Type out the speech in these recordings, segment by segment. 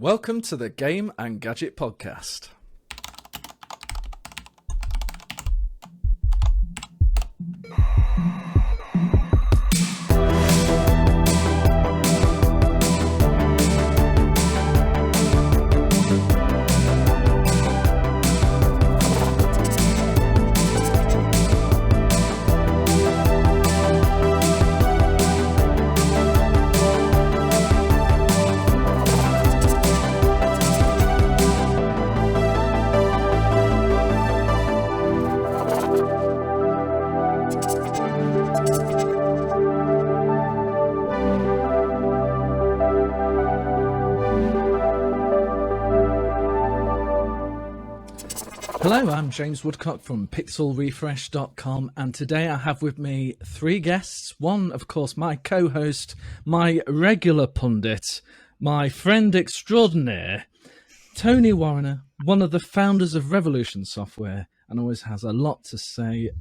Welcome to the Game and Gadget Podcast. Hello, I'm James Woodcock from pixelrefresh.com, and today I have with me three guests. One, of course, my co-host, my regular pundit, my friend extraordinaire, Tony Warriner, one of the founders of Revolution Software, and always has a lot to say.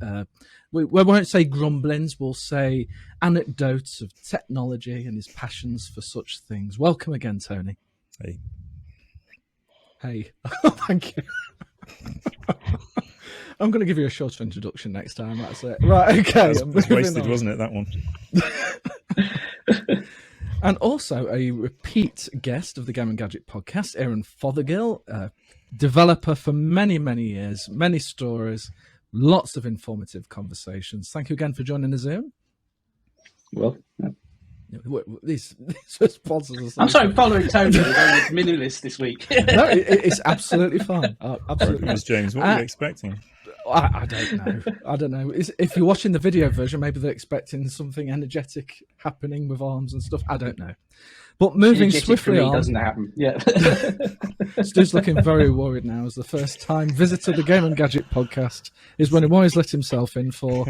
We won't say grumblings, we'll say anecdotes of technology and his passions for such things. Welcome again, Tony. Hey. Hey. Thank you. I'm going to give you a shorter introduction next time. That's it. Right, okay. It was wasted, wasn't it, that one? And also a repeat guest of the Game and Gadget podcast, Cannon Fodder, developer for many, many years, many stories, lots of informative conversations. Thank you again for joining the Zoom. Well, these sponsors. I'm sorry, following Tony. We're going with minimalist this week. No, it's absolutely fine. Absolutely fine. James, what were you expecting? I don't know. If you're watching the video version, maybe they're expecting something energetic happening with arms and stuff. I don't know. But moving energetic swiftly on, doesn't happen. Yeah. Stu's looking very worried now. As the first time visitor the Game and Gadget podcast is when he always let himself in for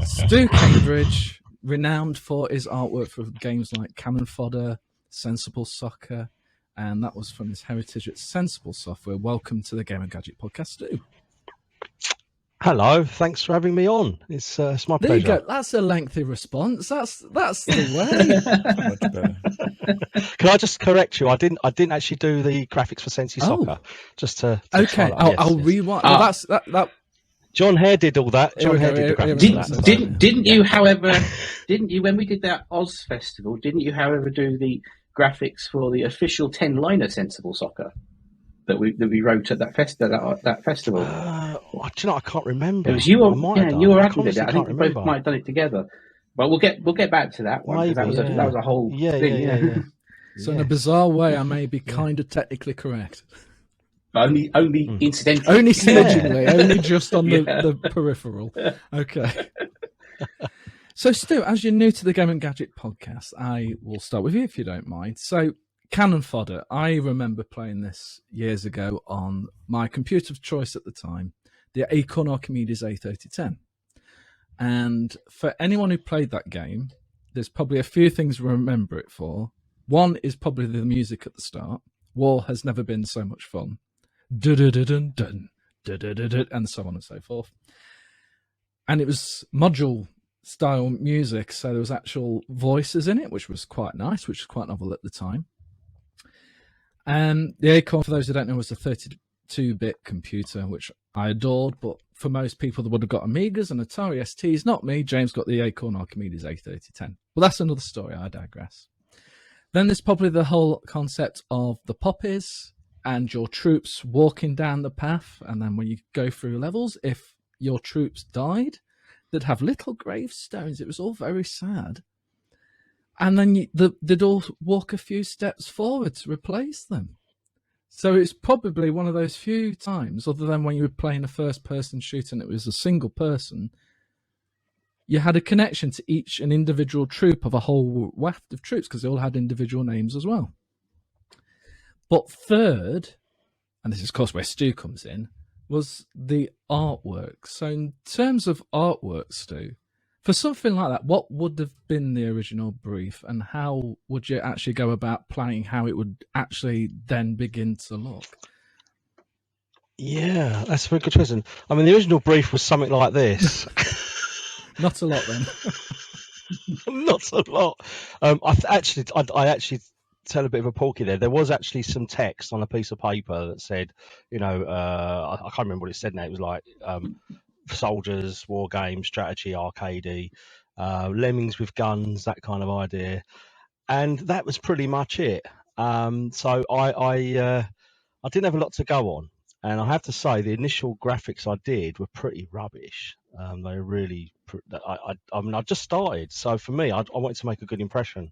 Stoo Cambridge, renowned for his artwork for games like Cannon Fodder, Sensible Soccer, and that was from his heritage at Sensible Software. Welcome to the Game and Gadget podcast, Stoo. Hello, thanks for having me on. It's my pleasure. There you go. That's a lengthy response. That's the Much better. Can I just correct you? I didn't actually do the graphics for Sensi Soccer. Just to okay. I'll rewind. Well, that's that. John Hare did all that. John Hare did the graphics for that. Didn't you, however, when we did that Oz Festival, didn't you, however, do the graphics for the official 10-liner Sensible Soccer that we wrote at that festival? Do you know, I can't remember. It was you or you or Adlib did it. I think we both remember. might have done it together. But we'll get back to that one. Maybe, that was a whole thing. Yeah. So in a bizarre way, I may be kind of technically correct. Only incidentally. Only smidgenly, only just on the peripheral. Okay. So, Stu, as you're new to the Game and Gadget podcast, I will start with you if you don't mind. So, Cannon Fodder, I remember playing this years ago on my computer of choice at the time, the Acorn Archimedes A3010. And for anyone who played that game, there's probably a few things to remember it for. One is probably the music at the start. War has never been so much fun. Dun-dun-dun-dun, dun-dun-dun-dun, and so on and so forth. And it was module style music, so there was actual voices in it, which was quite nice, which was quite novel at the time. And the Acorn, for those who don't know, was a 32-bit computer, which I adored, but for most people that would have got Amigas and Atari STs, not me. James got the Acorn Archimedes A3010. Well, that's another story, I digress. Then there's probably the whole concept of the poppies and your troops walking down the path, and then when you go through levels, if your troops died, they'd have little gravestones. It was all very sad. And then they'd all walk a few steps forward to replace them. So it's probably one of those few times, other than when you were playing a first-person shooter and it was a single person, you had a connection to each an individual troop of a whole waft of troops, because they all had individual names as well. But third, and this is of course where Stu comes in, was the artwork. So in terms of artwork, Stu, for something like that, what would have been the original brief, and how would you actually go about planning how it would actually then begin to look? Yeah, that's a very good question. I mean, the original brief was something like this. Not a lot then. Not a lot. I actually tell a bit of a porky there. There was actually some text on a piece of paper that said, I can't remember what it said now. It was like soldiers, war games, strategy, arcadey, lemmings with guns, that kind of idea. And that was pretty much it. So I didn't have a lot to go on. And I have to say, the initial graphics I did were pretty rubbish. They were really, I mean, I just started. So for me, I wanted to make a good impression.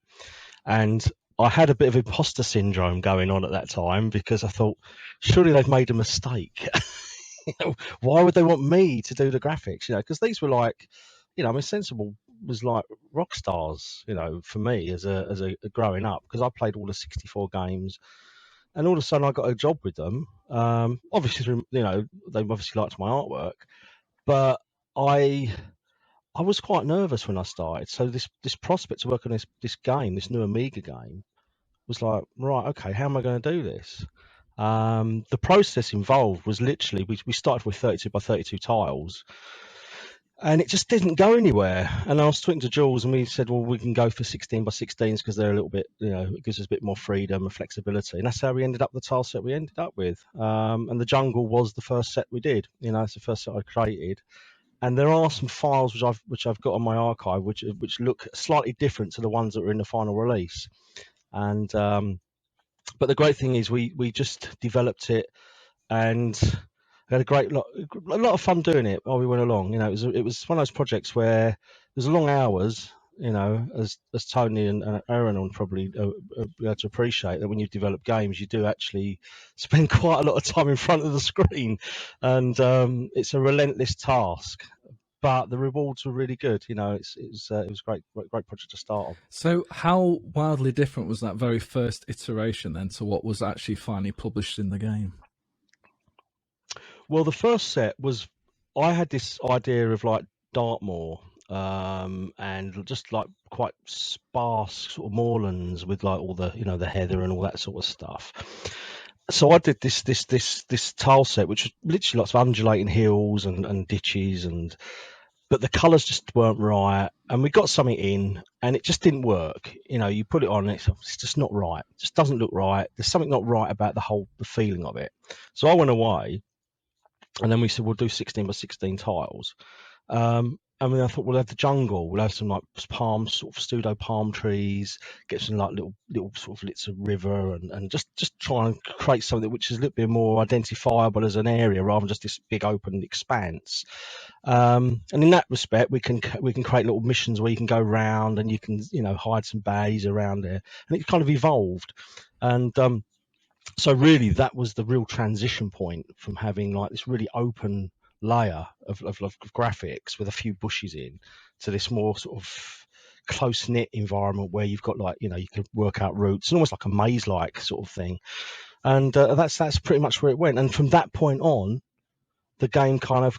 And I had a bit of imposter syndrome going on at that time because I thought, surely they've made a mistake. Why would they want me to do the graphics? Because these were like, I mean, Sensible was like rock stars, for me as a growing up, because I played all the 64 games. And all of a sudden, I got a job with them. Obviously, they obviously liked my artwork, but I was quite nervous when I started. So this prospect to work on this game, this new Amiga game, was like, right, okay, how am I going to do this? The process involved was literally we started with 32 by 32 tiles. And it just didn't go anywhere. And I was talking to Jules, and we said, well, we can go for 16 by 16s because they're a little bit, it gives us a bit more freedom and flexibility. And that's how we ended up with the tile set we ended up with. And the jungle was the first set we did. It's the first set I created. And there are some files which I've got on my archive which look slightly different to the ones that were in the final release. And but the great thing is we just developed it, and we had a lot of fun doing it while we went along. It was one of those projects where there's long hours. As Tony and Aaron will probably be able to appreciate, that when you develop games, you do actually spend quite a lot of time in front of the screen, and it's a relentless task. But the rewards were really good. It was great project to start on. So how wildly different was that very first iteration then to what was actually finally published in the game? Well, the first set was, I had this idea of like Dartmoor, and just like quite sparse sort of moorlands with like all the the heather and all that sort of stuff. So I did this tile set, which was literally lots of undulating hills and ditches, but the colours just weren't right, and we got something in, and it just didn't work. You put it on, and it's just not right. It just doesn't look right. There's something not right about the feeling of it. So I went away. And then we said, we'll do 16 by 16 tiles. And then I thought, we'll have the jungle. We'll have some like palm, sort of pseudo palm trees, get some like little sort of lits of river, and just try and create something which is a little bit more identifiable as an area rather than just this big open expanse. And in that respect, we can create little missions where you can go around and you can hide some bays around there, and it kind of evolved. And so really, that was the real transition point from having like this really open layer of graphics with a few bushes in, to this more sort of close-knit environment where you've got like, you can work out routes, and almost like a maze-like sort of thing. And that's pretty much where it went. And from that point on, the game kind of,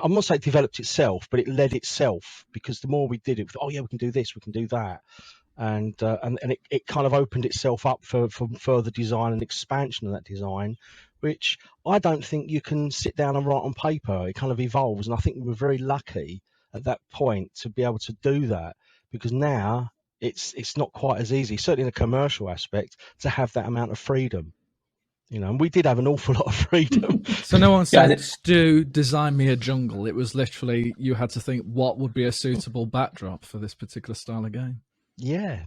I'm not saying it developed itself, but it led itself, because the more we did it, oh yeah, we can do this, we can do that. And it kind of opened itself up for further design and expansion of that design, which I don't think you can sit down and write on paper. It kind of evolves, and I think we were very lucky at that point to be able to do that, because now it's not quite as easy, certainly in a commercial aspect, to have that amount of freedom. And we did have an awful lot of freedom. So no one said, Stoo, design me a jungle. It was literally, you had to think what would be a suitable backdrop for this particular style of game. Yeah.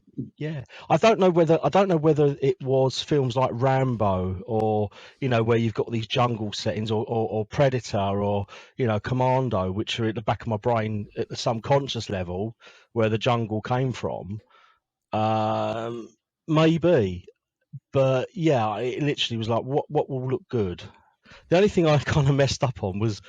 I don't know whether it was films like Rambo, or where you've got these jungle settings, or Predator, or Commando, which are at the back of my brain at the subconscious level, where the jungle came from. Maybe, but yeah, it literally was like, what will look good. The only thing I kind of messed up on was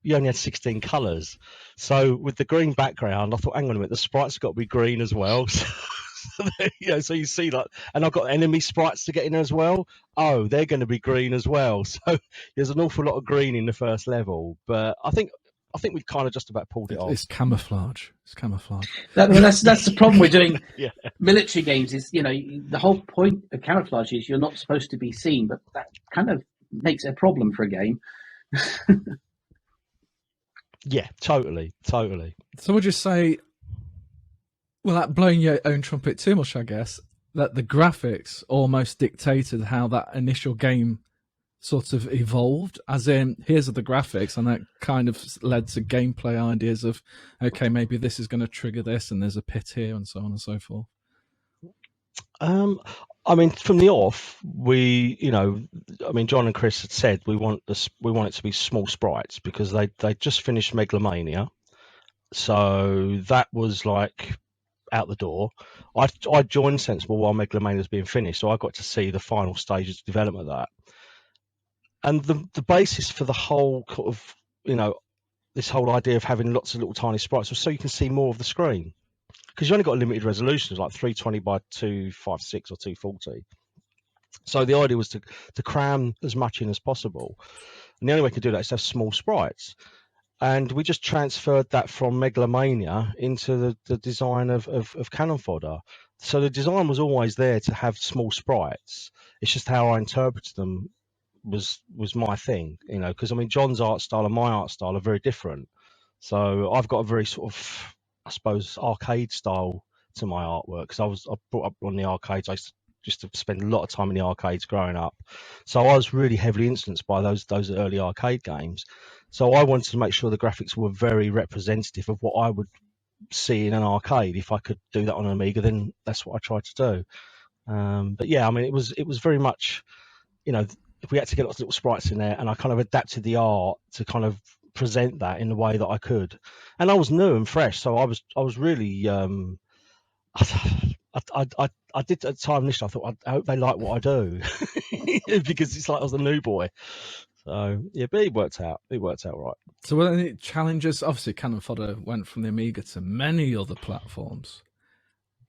you only had 16 colours. So with the green background, I thought, hang on a minute, the sprites have got to be green as well. So you see that, and I've got enemy sprites to get in as well. Oh, they're going to be green as well. So there's an awful lot of green in the first level. But I think we kind of just about pulled it off. It's camouflage. That's the problem we're doing. Yeah. Military games is, the whole point of camouflage is you're not supposed to be seen, but that kind of makes it a problem for a game. Yeah, totally. So would you say, without blowing your own trumpet too much, I guess, that the graphics almost dictated how that initial game sort of evolved, as in, here's the graphics, and that kind of led to gameplay ideas of, okay, maybe this is going to trigger this, and there's a pit here, and so on and so forth? I mean, from the off, John and Chris had said we want it to be small sprites because they just finished Megalomania, so that was like out the door. I joined Sensible while Megalomania was being finished, so I got to see the final stages of development of that. And the basis for the whole sort of, this whole idea of having lots of little tiny sprites was so you can see more of the screen. Because you only got a limited resolution, like 320 by 256 or 240. So the idea was to cram as much in as possible. And the only way to do that is to have small sprites. And we just transferred that from Megalomania into the design of Cannon Fodder. So the design was always there to have small sprites. It's just how I interpreted them was my thing, because John's art style and my art style are very different. So I've got a very sort of, I suppose, arcade style to my artwork, because I brought up on the arcades. I used to spend a lot of time in the arcades growing up, so I was really heavily influenced by those early arcade games. So I wanted to make sure the graphics were very representative of what I would see in an arcade. If I could do that on an Amiga, then that's what I tried to do. But yeah, it was very much, if we had to get lots of little sprites in there, and I kind of adapted the art to kind of present that in the way that I could. And I was new and fresh, so I was really I did at the time initially, I thought, I hope they like what I do because it's like I was a new boy. So yeah, but it worked out right. So were there any challenges? Obviously Cannon Fodder went from the Amiga to many other platforms.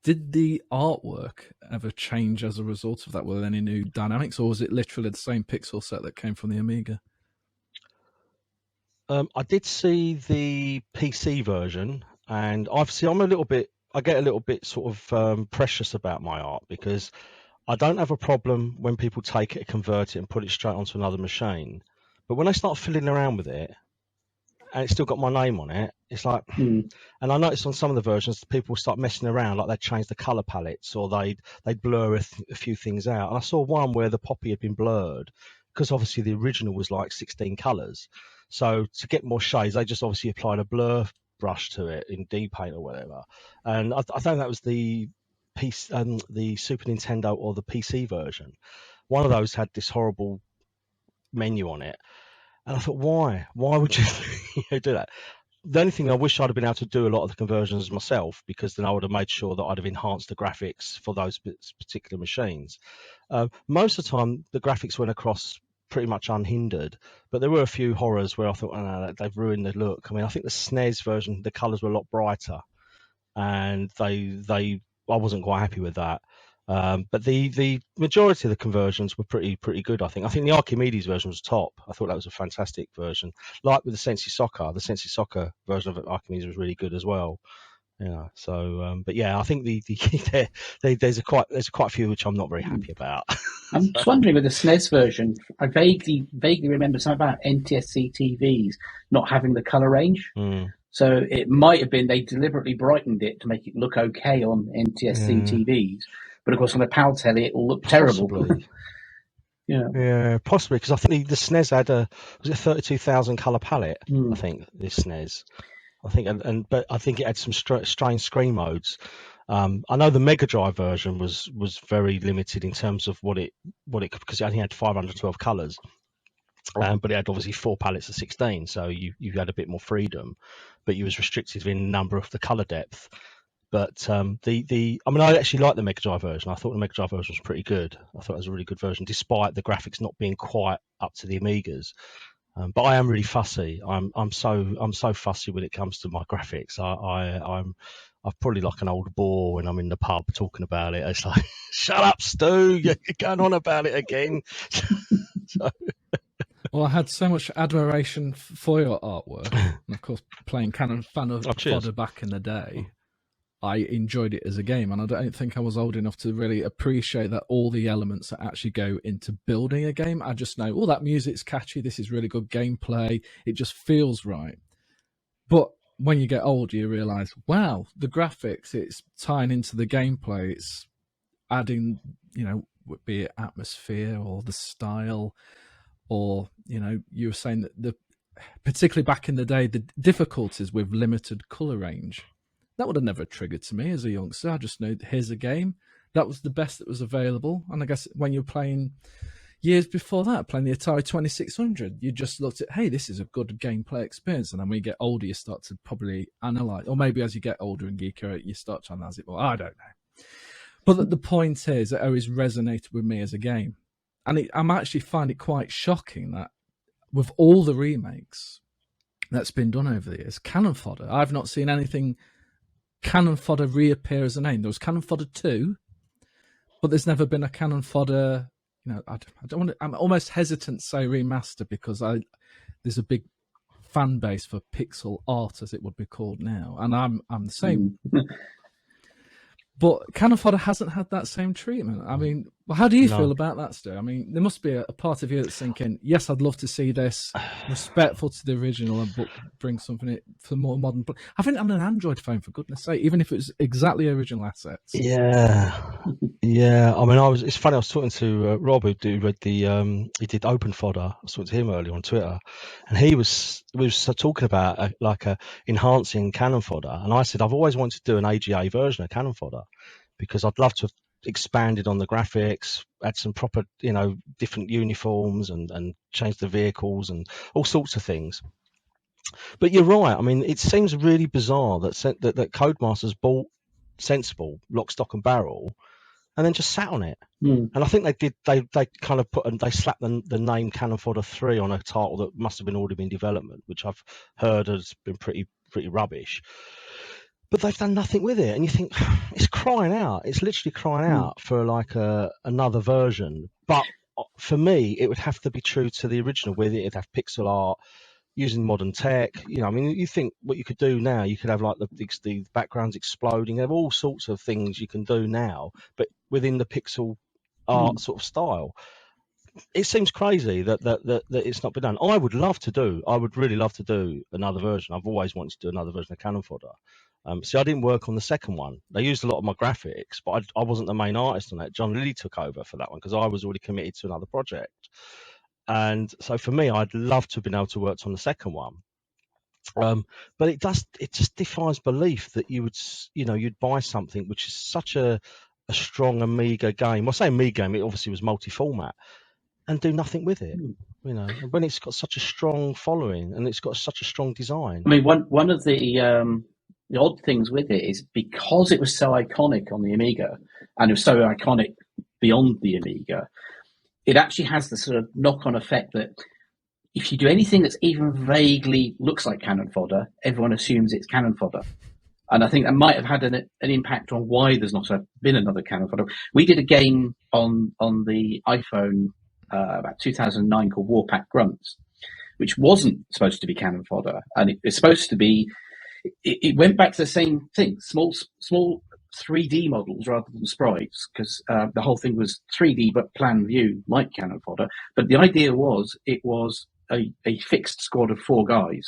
Did the artwork ever change as a result of that? Were there any new dynamics, or was it literally the same pixel set that came from the Amiga? I did see the PC version, and I get a little bit sort of precious about my art, because I don't have a problem when people take it, convert it, and put it straight onto another machine. But when they start fiddling around with it, and it's still got my name on it, it's like, and I noticed on some of the versions, people start messing around, like they'd change the color palettes, or they'd blur a few things out. And I saw one where the poppy had been blurred, because obviously the original was like 16 colors. So to get more shades, they just obviously applied a blur brush to it in D-Paint or whatever. And I think that was the Super Nintendo or the PC version. One of those had this horrible menu on it. And I thought, why would you do that? The only thing I wish I'd have been able to do a lot of the conversions myself, because then I would have made sure that I'd have enhanced the graphics for those particular machines. Most of the time, the graphics went across pretty much unhindered, but there were a few horrors where I thought, oh, no, they've ruined the look. I think the SNES version, the colours were a lot brighter, and I wasn't quite happy with that. But the majority of the conversions were pretty good. I think the Archimedes version was top. I thought that was a fantastic version. Like with the Sensi Soccer version of Archimedes was really good as well. So but yeah, I think there's quite a few which I'm not very happy about. I'm just wondering with the SNES version, I vaguely remember something about NTSC TVs not having the color range. So it might have been they deliberately brightened it to make it look okay on NTSC TVs, but of course on a PAL telly it will look terrible. Yeah, possibly, because I think the SNES had a 32,000 color palette. I think this SNES. But I think it had some strange screen modes. I know the Mega Drive version was very limited in terms of what it because it only had 512 colours, but it had obviously 4 palettes of 16, so you had a bit more freedom, but you was restricted in number of the colour depth. But I actually liked the Mega Drive version. I thought the Mega Drive version was pretty good. I thought it was a really good version, despite the graphics not being quite up to the Amigas. But I am really fussy. I'm so fussy when it comes to my graphics. I'm probably like an old bore when I'm in the pub talking about it. It's like, shut up, Stoo, you're going on about it again. Well, I had so much admiration for your artwork, and of course, playing Cannon Fodder back in the day, I enjoyed it as a game, and I don't think I was old enough to really appreciate that all the elements that actually go into building a game. I just know, that music's catchy, this is really good gameplay, it just feels right. But when you get older, you realise, wow, the graphics, it's tying into the gameplay, it's adding, be it atmosphere or the style, or you were saying that particularly back in the day, the difficulties with limited color range, that would have never triggered to me as a youngster. I just know here's a game that was the best that was available. And I guess when you're playing years before that, playing the Atari 2600, you just looked at, hey, this is a good gameplay experience. And then when you get older, you start to probably analyze, or maybe as you get older and geekier, you start to analyze it more. I don't know. But the point is, it always resonated with me as a game. And I'm actually find it quite shocking that with all the remakes that's been done over the years, Cannon Fodder, I've not seen anything Cannon Fodder reappear as a name. There was Cannon Fodder 2, but there's never been a Cannon Fodder, I don't want to, I'm almost hesitant to say remaster because there's a big fan base for pixel art, as it would be called now. And I'm the same. But Cannon Fodder hasn't had that same treatment. I mean, how do you feel about that, Stoo? I mean, there must be a part of you that's thinking, yes, I'd love to see this, respectful to the original, but bring something for more modern. I think on an Android phone, for goodness sake, even if it was exactly original assets. Yeah. I mean, it's funny. I was talking to Rob, who he did Open Fodder. I was talking to him earlier on Twitter, and we was talking about enhancing Cannon Fodder, and I said I've always wanted to do an AGA version of Cannon Fodder because I'd love to have expanded on the graphics, add some proper, different uniforms and changed the vehicles and all sorts of things. But you're right. I mean, it seems really bizarre that Codemasters bought Sensible, lock, stock and barrel, and then just sat on it. And I think they kind of they slapped the name Cannon Fodder 3 on a title that must have been already in development, which I've heard has been pretty rubbish. But they've done nothing with it, and you think it's crying out. It's literally crying out for like another version. But for me, it would have to be true to the original, where it'd have pixel art, using modern tech. I mean, you think what you could do now, you could have like the backgrounds exploding. You have all sorts of things you can do now, but within the pixel art sort of style. It seems crazy that it's not been done. I would really love to do another version. I've always wanted to do another version of Cannon Fodder. See, I didn't work on the second one. They used a lot of my graphics, but I wasn't the main artist on that. John Lilly took over for that one because I was already committed to another project. And so for me, I'd love to have been able to work on the second one. But it just defies belief that you'd buy something which is such a strong Amiga game. Well, I say Amiga game, it obviously was multi-format, and do nothing with it. When it's got such a strong following and it's got such a strong design. I mean, one of the odd things with it is because it was so iconic on the Amiga, and it was so iconic beyond the Amiga, it actually has the sort of knock-on effect that if you do anything that's even vaguely looks like Cannon Fodder, everyone assumes it's Cannon Fodder. And I think that might have had an impact on why there's not been another Cannon Fodder. We did a game on the iPhone about 2009 called Warpack Grunts, which wasn't supposed to be Cannon Fodder. And it was supposed to be, it went back to the same thing, small 3D models rather than sprites, because the whole thing was 3D but plan view like Cannon Fodder. But the idea was it was a fixed squad of 4 guys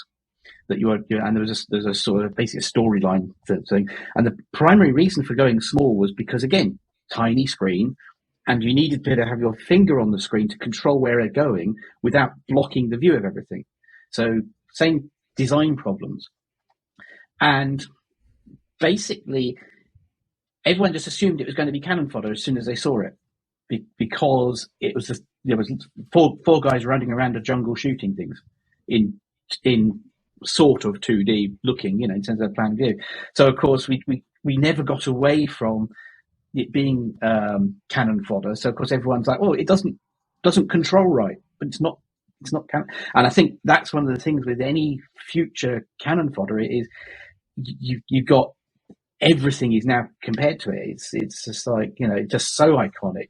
that you were, and there's a sort of basically a storyline thing. And the primary reason for going small was because, again, tiny screen, and you needed to have your finger on the screen to control where they're going without blocking the view of everything. So same design problems. And basically, everyone just assumed it was going to be Cannon Fodder as soon as they saw it, because it was there was four guys running around a jungle shooting things in sort of 2D looking, in terms of plan view. So of course we never got away from it being Cannon Fodder. So of course everyone's like, oh, it doesn't control right, but it's not Cannon. And I think that's one of the things with any future Cannon Fodder is you've got everything is now compared to it. It's just like, just so iconic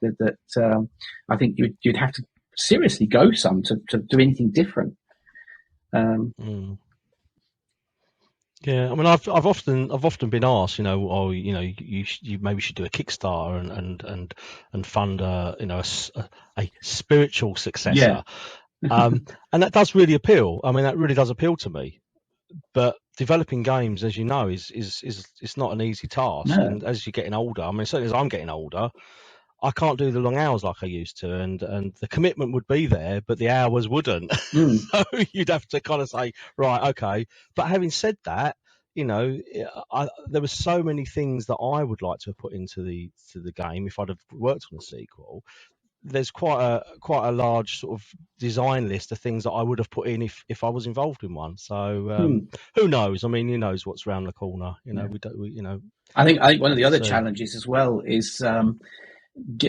that I think you'd have to seriously go some to do anything different. Yeah, I mean, I've often been asked, you maybe should do a Kickstarter and fund a spiritual successor, and that does really appeal. I mean, that really does appeal to me. But developing games, as you know, is it's not an easy task. No. And as you're getting older, I mean, certainly as I'm getting older, I can't do the long hours like I used to, and the commitment would be there, but the hours wouldn't. Mm. So you'd have to kind of say, right, okay. But having said that, you know, there were so many things that I would like to have put into the game if I'd have worked on a sequel. There's quite a large sort of design list of things that I would have put in if I was involved in one. So who knows? I mean, who knows what's around the corner? You know, you know. I think one of the other challenges as well is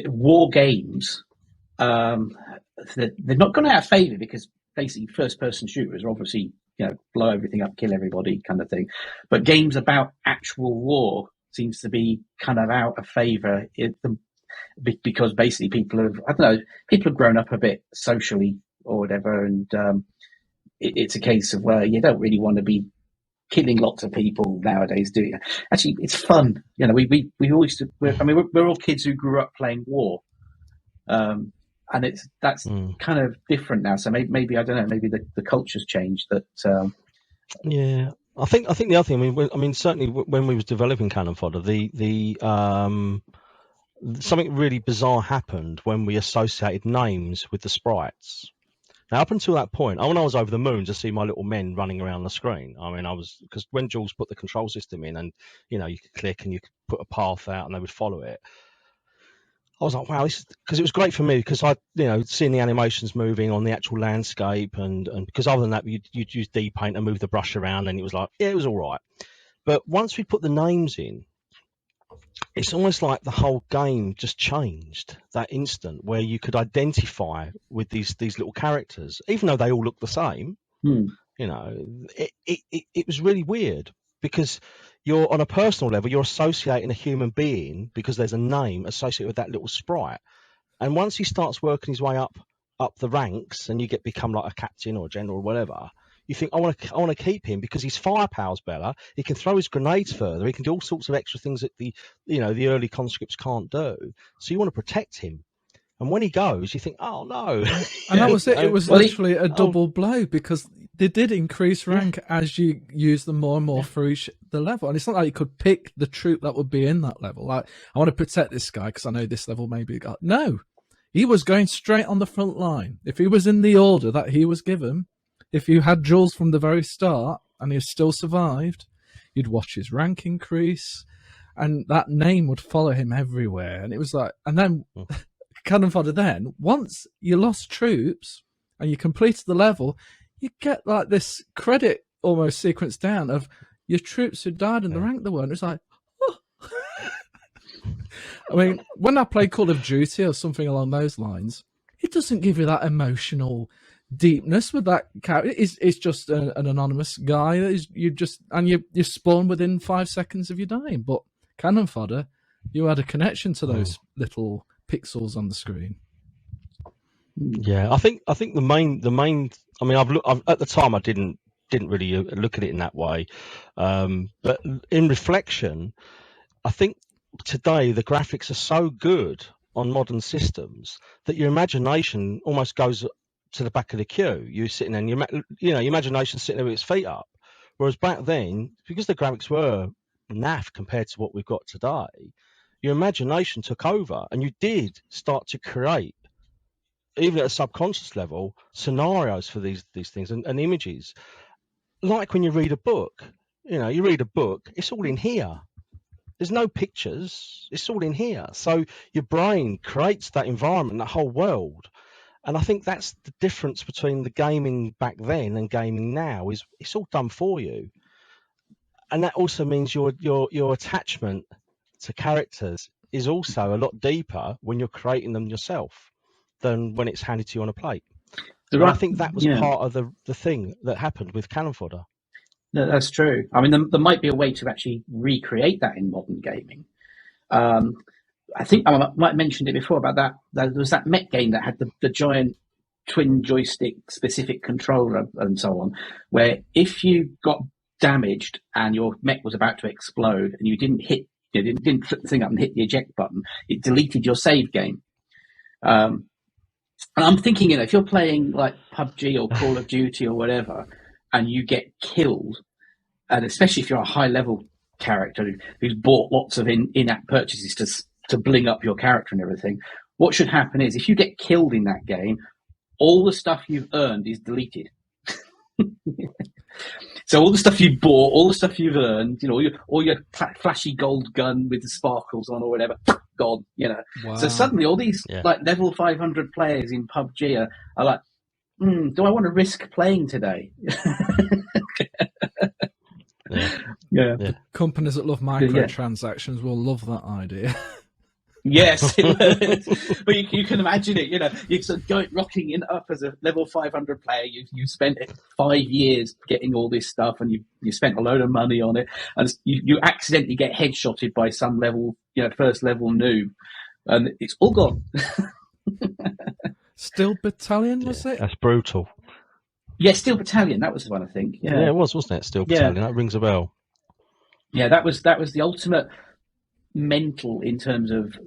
war games. They're not going out of favour because basically first-person shooters are obviously, you know, blow everything up, kill everybody kind of thing. But games about actual war seems to be kind of out of favour because basically people have grown up a bit socially or whatever, and it's a case of where you don't really want to be killing lots of people nowadays, do you? Actually, it's fun. You know, we always. We're all kids who grew up playing war. And that's kind of different now. So maybe I don't know. Maybe the culture's changed. That yeah, I think the other thing. I mean, certainly when we was developing Cannon Fodder, something really bizarre happened when we associated names with the sprites. Now, up until that point, when I was over the moon to see my little men running around the screen, I mean, because when Jules put the control system in, and you know, you could click and you could put a path out, and they would follow it. I was like, wow, because it was great for me because I, you know, seeing the animations moving on the actual landscape, and because other than that, you'd use D-Paint and move the brush around, and it was like, yeah, it was all right. But once we put the names in, it's almost like the whole game just changed that instant, where you could identify with these little characters, even though they all look the same. You know, it was really weird because you're on a personal level, you're associating a human being because there's a name associated with that little sprite. And once he starts working his way up the ranks, and you become like a captain or a general or whatever, you think, I want to keep him because his firepower's better. He can throw his grenades further. He can do all sorts of extra things that the early conscripts can't do. So you want to protect him. And when he goes, you think, oh no. And that was it. It was literally a double blow because they did increase rank as you use them more and more through the level. And it's not like you could pick the troop that would be in that level. Like, I want to protect this guy because I know this level maybe got. No, he was going straight on the front line. If he was in the order that he was given, if you had Jules from the very start and he still survived, you'd watch his rank increase, and that name would follow him everywhere. And it was like, and then Cannon Fodder, then once you lost troops and you completed the level, you get like this credit almost sequence down of your troops who died in the rank they weren't. It's like, oh. I mean, when I play Call of Duty or something along those lines, it doesn't give you that emotional deepness with that character. It's just an anonymous guy that you spawn within 5 seconds of you dying. But Cannon Fodder, you had a connection to those little pixels on the screen. Yeah, I think the main. I mean, I've at the time I didn't really look at it in that way, but in reflection, I think today the graphics are so good on modern systems that your imagination almost goes to the back of the queue. You're sitting there, and your imagination's sitting there with its feet up. Whereas back then, because the graphics were naff compared to what we've got today, your imagination took over, and you did start to create, even at a subconscious level, scenarios for these things and images. Like when you read a book, you read a book, it's all in here. There's no pictures, it's all in here. So your brain creates that environment, that whole world. And I think that's the difference between the gaming back then and gaming now, is it's all done for you. And that also means your attachment to characters is also a lot deeper when you're creating them yourself than when it's handed to you on a plate. And I think that was part of the thing that happened with Cannon Fodder. No, that's true. I mean, there might be a way to actually recreate that in modern gaming. I think I might have mentioned it before about that. There was that mech game that had the giant twin joystick specific controller and so on, where if you got damaged and your mech was about to explode and you didn't flip the thing up and hit the eject button, it deleted your save game. And I'm thinking, if you're playing like PUBG or Call of Duty or whatever, and you get killed, and especially if you're a high level character who's bought lots of in-app purchases to bling up your character and everything, what should happen is if you get killed in that game, all the stuff you've earned is deleted. So all the stuff you bought, all the stuff you've earned, all your flashy gold gun with the sparkles on or whatever, gone. Wow. So suddenly all these like level 500 players in PUBG are like, do I want to risk playing today? Yeah. The companies that love microtransactions will love that idea. Yes, but you can imagine it. You sort of rocking in up as a level 500 player. You spent 5 years getting all this stuff, and you spent a load of money on it, and you accidentally get headshotted by some level, first level noob, and it's all gone. Steel Battalion, was it? That's brutal. Yeah, Steel Battalion. That was the one, I think. Yeah, it was, wasn't it? Steel Battalion. That rings a bell. Yeah, that was the ultimate mental in terms of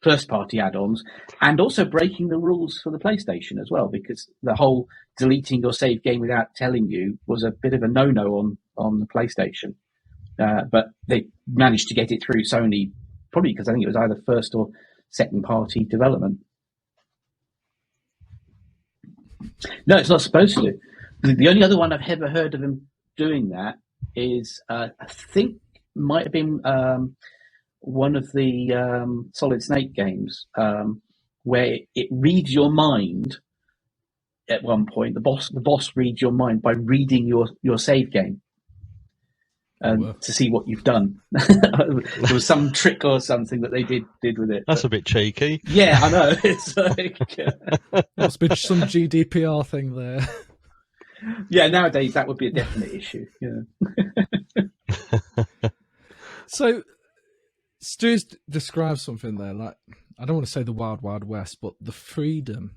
first party add-ons, and also breaking the rules for the PlayStation as well, because the whole deleting your save game without telling you was a bit of a no-no on the PlayStation. But they managed to get it through Sony, probably because I think it was either first or second party development. No, it's not supposed to. The only other one I've ever heard of them doing that is, I think, might have been one of the Solid Snake games, where it reads your mind. At one point, the boss reads your mind by reading your save game, to see what you've done. There was some trick or something that they did with it. That's a bit cheeky. Yeah, I know. It's like must be some GDPR thing there. Yeah, nowadays that would be a definite issue. So, Stu's described something there, like, I don't want to say the wild, wild west, but the freedom,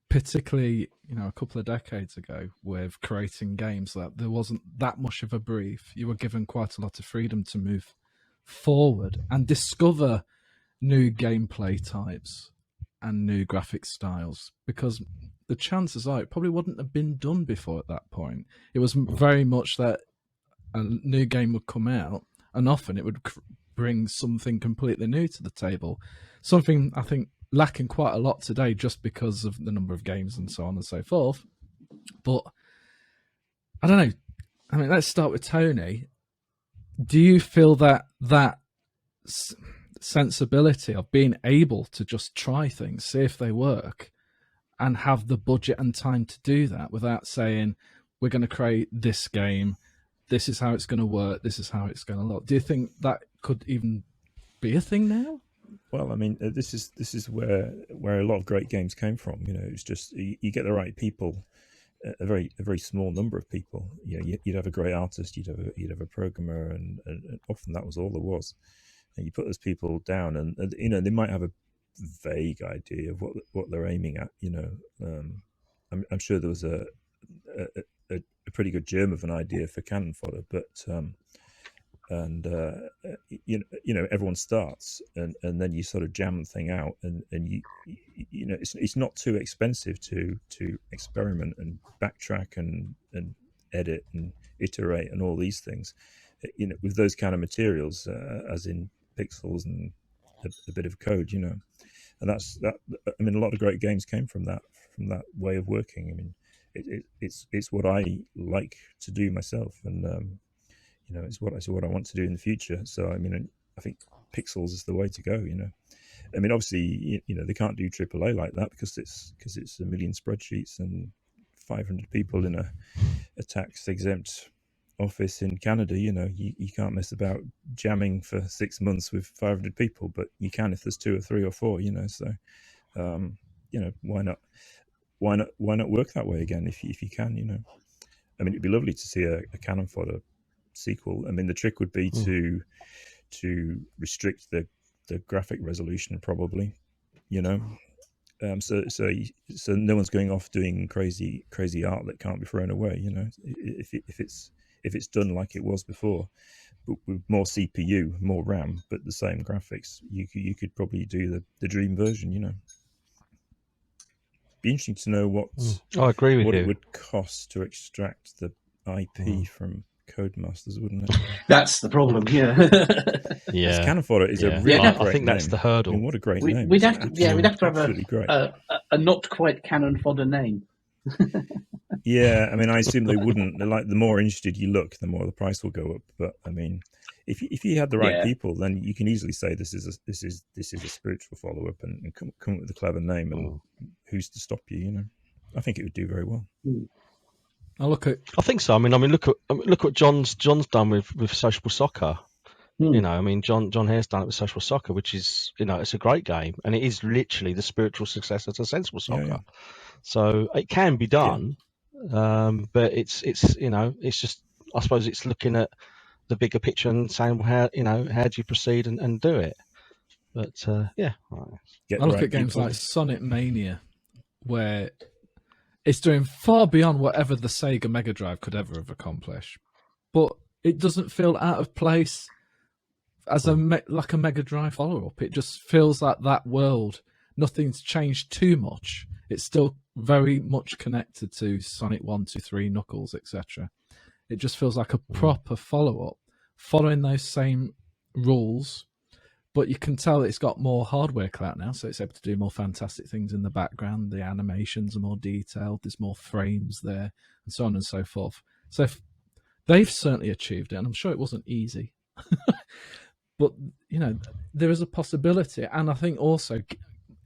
particularly, a couple of decades ago with creating games, that there wasn't that much of a brief. You were given quite a lot of freedom to move forward and discover new gameplay types and new graphic styles, because the chances are it probably wouldn't have been done before at that point. It was very much that a new game would come out, and often it would bring something completely new to the table. Something I think lacking quite a lot today just because of the number of games and so on and so forth. But I don't know. I mean, let's start with Tony. Do you feel that sensibility of being able to just try things, see if they work, and have the budget and time to do that without saying, we're going to create this game, this is how it's going to work, this is how it's going to look? Do you think that could even be a thing now? Well, I mean, this is where a lot of great games came from. It's just you get the right people, a very small number of people. You'd have a great artist, you'd have a programmer, and often that was all there was. And you put those people down, and they might have a vague idea of what they're aiming at. I'm sure there was a pretty good germ of an idea for Cannon Fodder, but everyone starts, and then you sort of jam the thing out, and it's not too expensive to experiment and backtrack and edit and iterate and all these things, with those kind of materials, as in pixels and a bit of code, and that's that. I mean, a lot of great games came from that way of working. I mean, it's what I like to do myself, and it's what I want to do in the future. So I mean, I think pixels is the way to go. I mean, obviously, they can't do AAA like that because it's a million spreadsheets and 500 people in a tax exempt office in Canada. You can't mess about jamming for 6 months with 500 people, but you can if there's 2 or 3 or 4. So why not work that way again if you can? I mean, it'd be lovely to see a Cannon Fodder sequel. I mean, the trick would be to restrict the graphic resolution, probably. So no one's going off doing crazy art that can't be thrown away. If it's done like it was before, but with more CPU, more RAM, but the same graphics, you could probably do the dream version. Be interesting to know what I agree with you. It would cost to extract the IP from Codemasters, wouldn't it? That's the problem. Yeah. Yeah. Cannon Fodder is a really Yeah, great I think that's name. the hurdle. I mean, what a great name! We'd have to have absolutely great. a not quite Cannon Fodder name. Yeah, I mean, I assume they wouldn't. They're like, the more interested you look, the more the price will go up. But I mean, if you had the right people, then you can easily say this is a spiritual follow up, and come up with a clever name, and who's to stop you? You know, I think it would do very well. I think so. I mean, look at what John's done with Social Soccer. You know, I mean, John Hare's done it with Social Soccer, which is, you know, it's a great game, and it is literally the spiritual successor to Sensible Soccer. Yeah. So it can be done, but it's you know, it's just, I suppose it's looking at the bigger picture and saying, well, how do you proceed and do it? But yeah, I look at games like Sonic Mania, where it's doing far beyond whatever the Sega Mega Drive could ever have accomplished, but it doesn't feel out of place as like a Mega Drive follow-up. It just feels like that world. Nothing's changed too much. It's still very much connected to Sonic 1, 2, 3, Knuckles, etc. It just feels like a proper follow-up, following those same rules, but you can tell it's got more hardware clout now, so it's able to do more fantastic things in the background. The animations are more detailed, there's more frames there, and so on and so forth. So they've certainly achieved it, and I'm sure it wasn't easy. But, you know, there is a possibility. And I think also,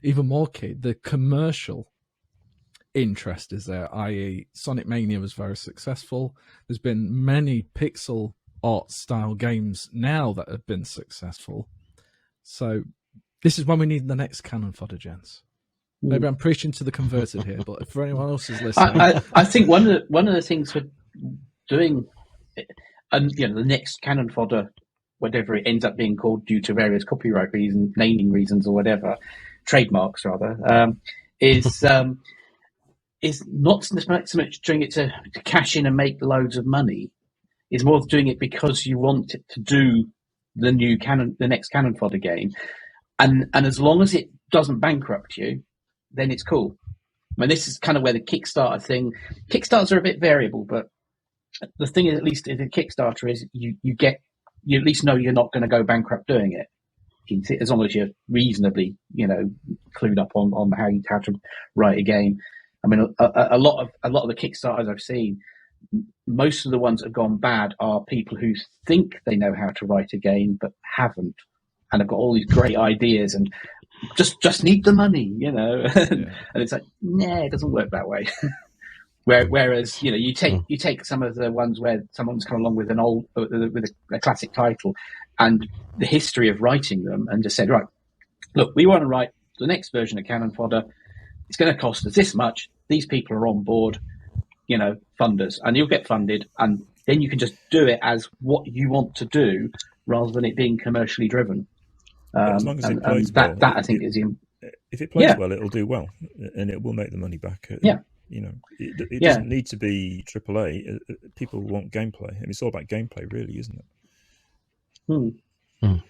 even more key, the commercial interest is there, i.e. Sonic Mania was very successful. There's been many pixel art style games now that have been successful. So this is when we need the next Cannon Fodder, gents. Maybe I'm preaching to the converted here, but for anyone else who's listening... I think one of the things for doing, and you know, the next Cannon Fodder, whatever it ends up being called due to various copyright reasons, naming reasons or whatever, trademarks rather, is not so much doing it to cash in and make loads of money. It's more doing it because you want it to do the next Cannon Fodder game, and as long as it doesn't bankrupt you, then it's cool. I mean, this is kind of where the Kickstarter thing. Kickstarters are a bit variable, but the thing is, at least if a Kickstarter is, you at least know you're not going to go bankrupt doing it, as long as you're reasonably, you know, clued up on how to write a game. I mean, a lot of the Kickstarters I've seen, most of the ones that have gone bad are people who think they know how to write a game but haven't, and have got all these great ideas and just need the money, you know. And it's like, nah, it doesn't work that way. Whereas, you know, you take some of the ones where someone's come along with a classic title and the history of writing them, and just said, right, look, we want to write the next version of Cannon Fodder. It's going to cost us this much. These people are on board, you know, funders, and you'll get funded, and then you can just do it as what you want to do rather than it being commercially driven. As long as it plays well, that I think is if it plays well, it'll do well, and it will make the money back. You know, it doesn't need to be AAA. People want gameplay. I mean, it's all about gameplay, really, isn't it?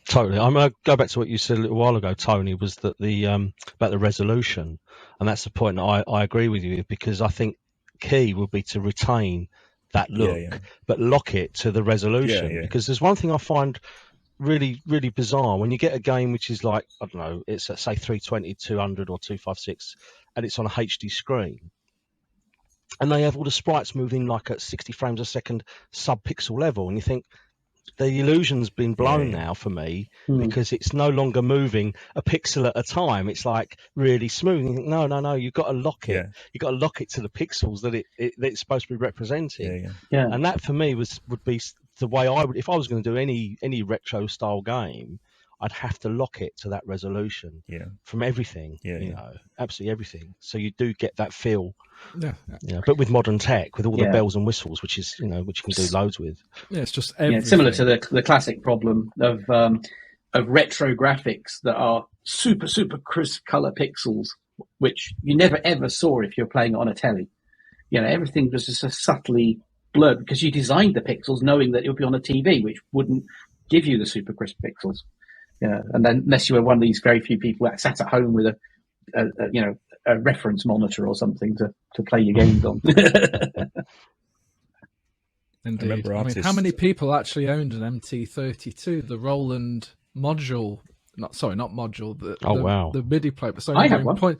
Totally. I'm going to go back to what you said a little while ago, Tony, was that about the resolution, and that's the point that I agree with you, because I think key would be to retain that look, but lock it to the resolution, because there's one thing I find really, really bizarre when you get a game which is like, I don't know, it's at, say 320, 200 or 256, and it's on a HD screen, and they have all the sprites moving like at 60 frames a second sub-pixel level, and you think, the illusion's been blown now for me, because it's no longer moving a pixel at a time. It's like really smooth. You think, no, you've got to lock it. You've got to lock it to the pixels that it's supposed to be representing. And that for me would be the way I would, if I was going to do any retro style game, I'd have to lock it to that resolution from everything, you know, absolutely everything. So you do get that feel, but with modern tech, with all the bells and whistles, which is, you know, which you can do loads with. Yeah, it's just everything. Similar to the classic problem of retro graphics that are super, super crisp color pixels, which you never ever saw if you're playing it on a telly. You know, everything was just subtly blurred because you designed the pixels knowing that it would be on a TV, which wouldn't give you the super crisp pixels. Yeah, and then unless you were one of these very few people that sat at home with a reference monitor or something to play your games on. Indeed. remember I mean, artists. how many people actually owned an MT-32, the Roland module? Not module. The MIDI player. So I have one.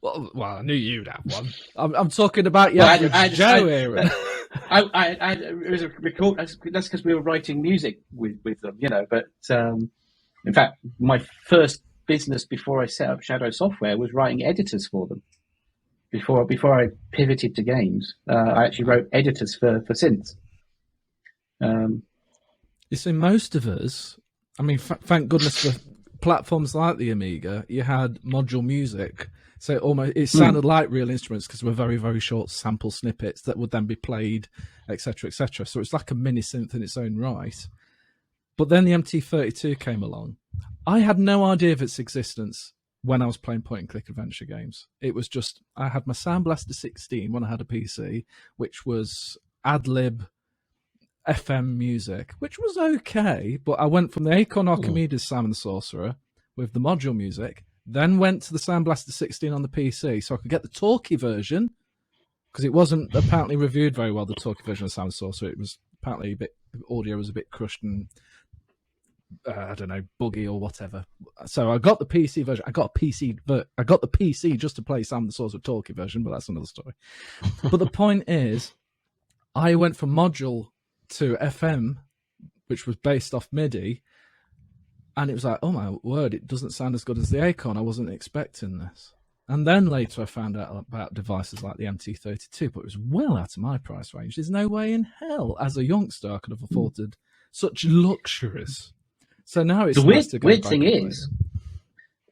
Well, I knew you'd have one. I'm talking about Joe here. It was a record. That's because we were writing music with them, you know. But in fact, my first business before I set up Shadow Software was writing editors for them. Before I pivoted to games, I actually wrote editors for synths. You see, most of us, I mean, thank goodness for platforms like the Amiga, you had module music. So it sounded like real instruments because they were very, very short sample snippets that would then be played, etc., etc. So it's like a mini synth in its own right. But then the MT-32 came along. I had no idea of its existence when I was playing point-and-click adventure games. It was just, I had my Sound Blaster 16 when I had a PC, which was Adlib FM music, which was okay, but I went from the Acorn Archimedes Sam and the Sorcerer with the module music, then went to the Sound Blaster 16 on the PC so I could get the talkie version, because it wasn't apparently reviewed very well, the talkie version of Sam and the Sorcerer. It was apparently the audio was a bit crushed and I don't know, buggy or whatever. So I got the PC version. I got the PC just to play Sam the Sorcerer talkie version, but that's another story. But the point is, I went from module to FM, which was based off MIDI, and it was like, oh my word, it doesn't sound as good as the Acorn. I wasn't expecting this. And then later I found out about devices like the MT-32, but it was well out of my price range. There's no way in hell, as a youngster, I could have afforded such luxuries. So now it's the weird thing is,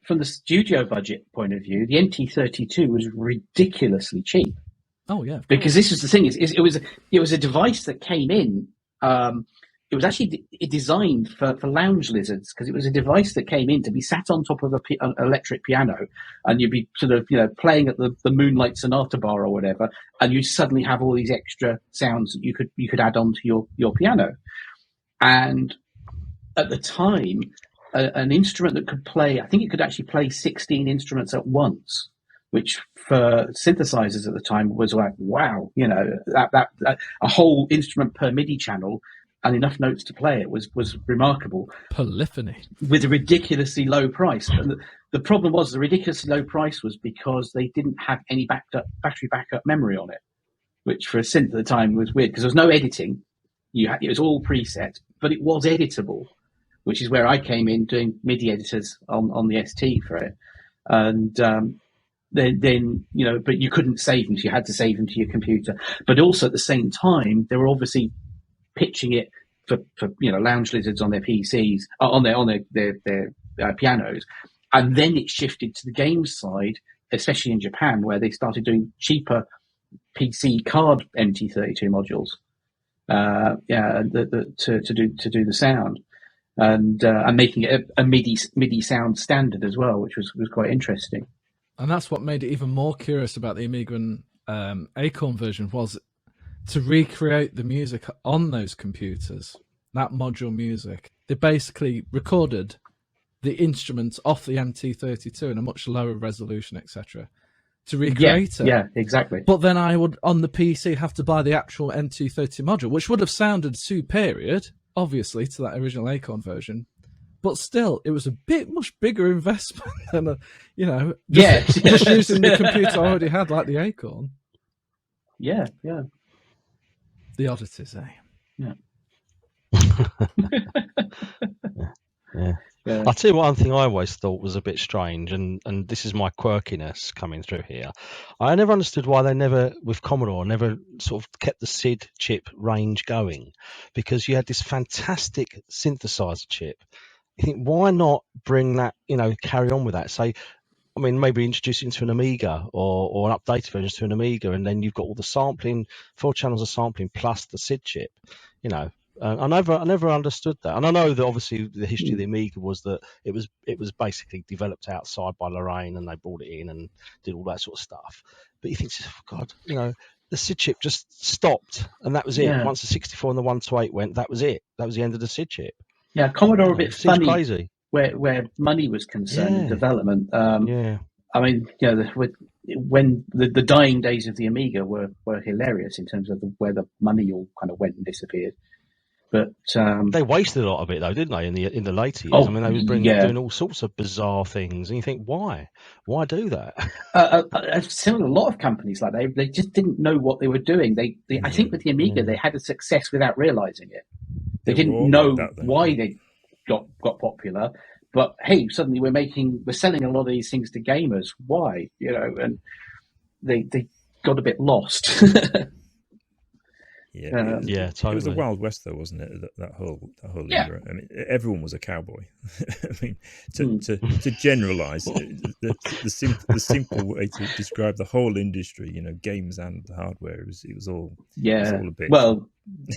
from the studio budget point of view, the MT-32 was ridiculously cheap. Oh yeah, because this is the thing: it was a device that came in. It was actually designed for lounge lizards, because it was a device that came in to be sat on top of an electric piano, and you'd be sort of playing at the Moonlight Sonata bar or whatever, and you suddenly have all these extra sounds that you could add on to your piano. And at the time, an instrument that could play, I think it could actually play 16 instruments at once, which for synthesizers at the time was like, wow, that a whole instrument per MIDI channel and enough notes to play it was remarkable. Polyphony. With a ridiculously low price. And the problem was the ridiculously low price was because they didn't have any battery backup memory on it, which for a synth at the time was weird because there was no editing. It was all preset, but it was editable, which is where I came in doing MIDI editors on the ST for it. And then but you couldn't save them, so you had to save them to your computer. But also at the same time, they were obviously pitching it for lounge lizards on their PCs, on their pianos, and then it shifted to the games side, especially in Japan, where they started doing cheaper PC card MT-32 modules, to do the sound, and making it a MIDI sound standard as well, which was quite interesting. And that's what made it even more curious about the Amiga and Acorn version, was to recreate the music on those computers, that module music. They basically recorded the instruments off the MT-32 in a much lower resolution, etc., to recreate it. Yeah, exactly. But then I would, on the PC, have to buy the actual MT-30 module, which would have sounded superior, obviously, to that original Acorn version. But still, it was a much bigger investment than just using the computer I already had, like the Acorn. Yeah. The oddities, eh? Yeah. Yeah. I'll tell you one thing I always thought was a bit strange, and this is my quirkiness coming through here. I never understood why they never, with Commodore, never sort of kept the SID chip range going, because you had this fantastic synthesizer chip. You think, why not bring that, carry on with that? Say, maybe introduce it into an Amiga or an updated version to an Amiga, and then you've got all the sampling, 4 channels of sampling plus the SID chip. I never understood that, and I know that obviously the history of the Amiga was that it was basically developed outside by Lorraine, and they brought it in and did all that sort of stuff. But you think, oh God, the SID chip just stopped, and that was it. Yeah. Once the 64 and the 128 went, that was it. That was the end of the SID chip. Yeah, Commodore a bit funny crazy. where money was concerned in development. when the dying days of the Amiga were hilarious in terms of where the money all kind of went and disappeared. But they wasted a lot of it though, didn't they? In the later years, oh, I mean, they was doing all sorts of bizarre things, and you think, why do that? I've seen a lot of companies like they just didn't know what they were doing. I think with the Amiga, they had a success without realizing it. They didn't know why they got popular. But hey, suddenly we're selling a lot of these things to gamers. Why? And they got a bit lost. Totally. It was the Wild West, though, wasn't it? That whole era. I mean, everyone was a cowboy. I mean, to generalize, the simple way to describe the whole industry, games and hardware, it was all a bit. Well,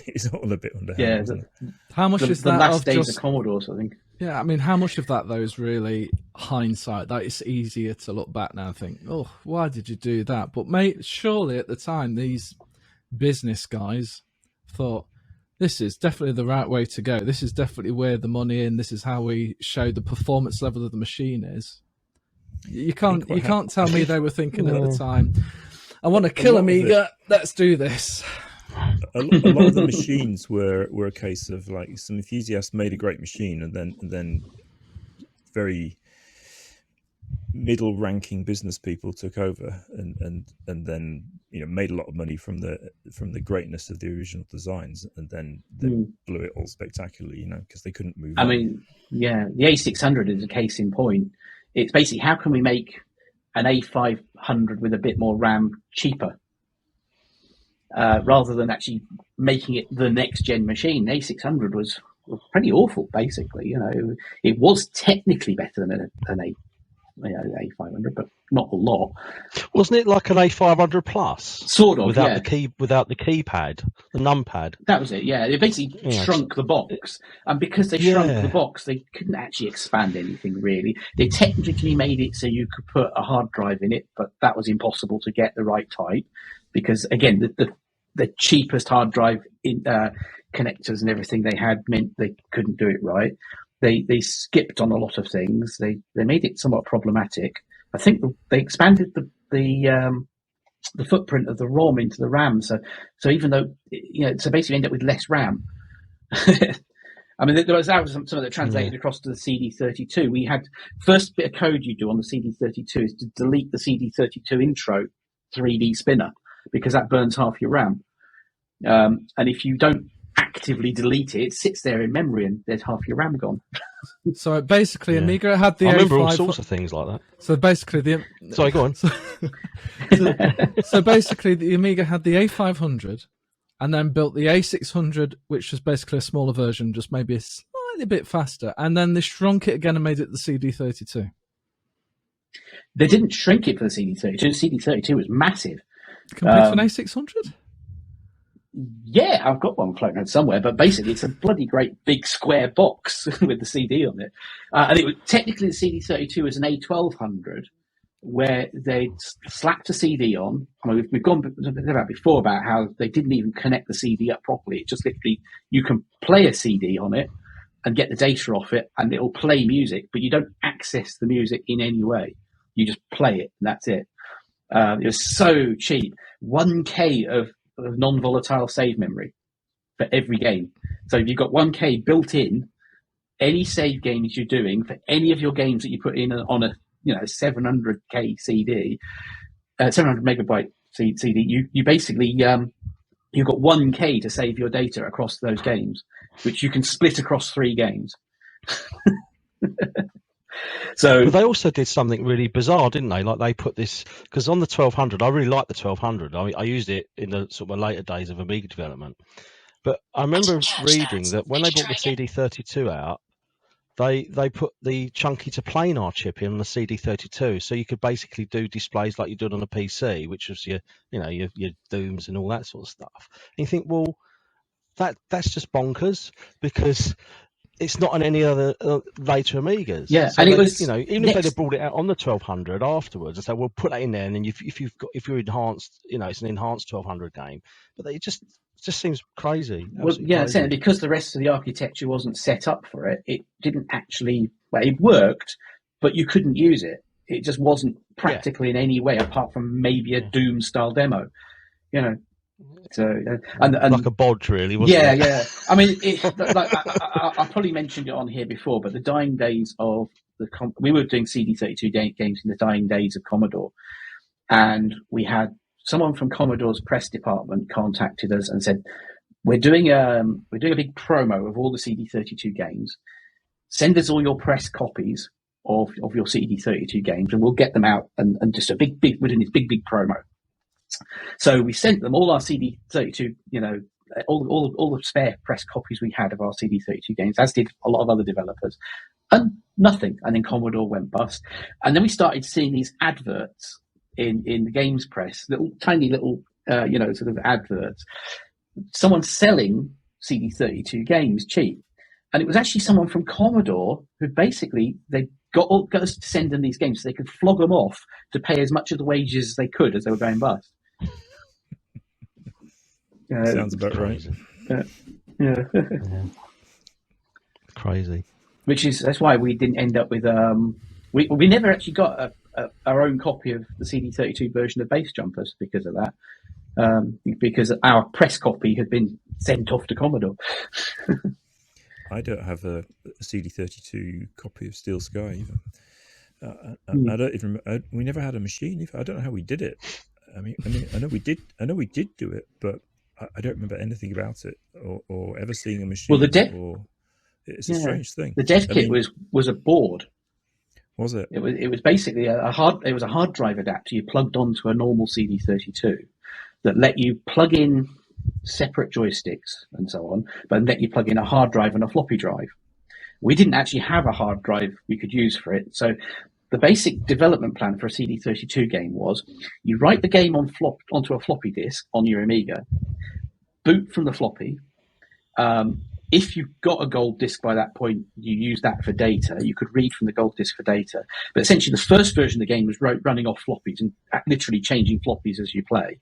it's all a bit underhand, wasn't it? How much is that? The last days of Commodores, I think. Yeah, I mean, how much of that, though, is really hindsight? That it's easier to look back now and think, oh, why did you do that? But, mate, surely at the time, these business guys thought, this is definitely the right way to go. This is definitely where the money in. This is how we show the performance level of the machine is. You can't tell me they were thinking at the time, I want to kill Amiga, let's do this. A lot of the machines were a case of like some enthusiasts made a great machine, and then very middle-ranking business people took over, and then made a lot of money from the greatness of the original designs, and then blew it all spectacularly, because they couldn't move. I mean, yeah, the A600 is a case in point. It's basically how can we make an A500 with a bit more RAM cheaper? Rather than actually making it the next gen machine. The A600 was pretty awful, basically. It was technically better than an A500, but not a lot. Wasn't it like an A500 Plus? Sort of, without the keypad, the numpad. That was it. Yeah, they basically shrunk the box, and because they shrunk the box, they couldn't actually expand anything really. They technically made it so you could put a hard drive in it, but that was impossible to get the right type. Because again, the cheapest hard drive connectors and everything they had meant they couldn't do it right. They skipped on a lot of things. They made it somewhat problematic. I think they expanded the footprint of the ROM into the RAM. So even though so basically end up with less RAM. I mean, that was some of that translated across to the CD32. We had first bit of code you do on the CD32 is to delete the CD32 intro 3D spinner, because that burns half your RAM. And if you don't actively delete it, it sits there in memory and there's half your RAM gone. So basically, Amiga had the I remember A5... all sorts of things like that. So basically, Sorry, go on. So basically, the Amiga had the A500 and then built the A600, which was basically a smaller version, just maybe a slightly bit faster. And then they shrunk it again and made it the CD32. They didn't shrink it for the CD32. The CD32 was massive. Compared to an A600? Yeah, I've got one floating around somewhere, but basically it's a bloody great big square box with the CD on it. And it was technically the CD32 was an A1200, where they'd slapped a CD on. I mean, we've gone about before about how they didn't even connect the CD up properly. It just literally, you can play a CD on it and get the data off it, and it'll play music, but you don't access the music in any way. You just play it, and that's it. It was so cheap. 1K of non-volatile save memory for every game. So if you've got 1K built in, any save games you're doing for any of your games that you put in on a 700K CD, 700 megabyte CD, you basically you've got 1K to save your data across those games, which you can split across 3 games. But they also did something really bizarre, didn't they? Like they put this, because on the 1200, I really liked the 1200. I used it in the sort of later days of Amiga development. But I remember reading that when they brought the CD32 out, they put the chunky to planar chip in on the CD32, so you could basically do displays like you did on a PC, which was your Dooms and all that sort of stuff. And you think, well, that's just bonkers, because it's not on any other later Amigas. Yeah, so and it was even if they'd have brought it out on the 1200 afterwards, and say, well, put that in there, and then if you're enhanced, it's an enhanced 1200 game. But it just seems crazy. Well, yeah, crazy. Because the rest of the architecture wasn't set up for it, it didn't actually. Well, it worked, but you couldn't use it. it just wasn't practical in any way, apart from maybe a Doom style demo, you know. So and like a bodge, really, wasn't it? Yeah. I mean, I probably mentioned it on here before, but the dying days of we were doing CD32 games in the dying days of Commodore, and we had someone from Commodore's press department contacted us and said, we're doing a big promo of all the CD32 games. Send us all your press copies of your CD32 games, and we'll get them out and just we're doing this big promo. So we sent them all our CD32, you know, all the spare press copies we had of our CD32 games, as did a lot of other developers, and nothing. And then Commodore went bust. And then we started seeing these adverts in the games press, tiny little, sort of adverts. Someone selling CD32 games cheap. And it was actually someone from Commodore who basically, they got us to send them these games so they could flog them off to pay as much of the wages as they could as they were going bust. Sounds about right. Yeah. Crazy. That's why we didn't end up with we never actually got our own copy of the CD32 version of Base Jumpers because of that, because our press copy had been sent off to Commodore. I don't have a CD32 copy of Steel Sky either. I don't even. We never had a machine. I don't know how we did it. I mean, I know we did do it, but I don't remember anything about it or ever seeing a machine. Well, it's a strange thing. The dev kit was a board. Was it? It was basically a hard drive adapter you plugged onto a normal CD32 that let you plug in separate joysticks and so on, but let you plug in a hard drive and a floppy drive. We didn't actually have a hard drive we could use for it, so the basic development plan for a CD32 game was you write the game onto a floppy disk on your Amiga, boot from the floppy. If you've got a gold disk by that point, you use that for data. You could read from the gold disk for data. But essentially, the first version of the game was running off floppies and literally changing floppies as you play.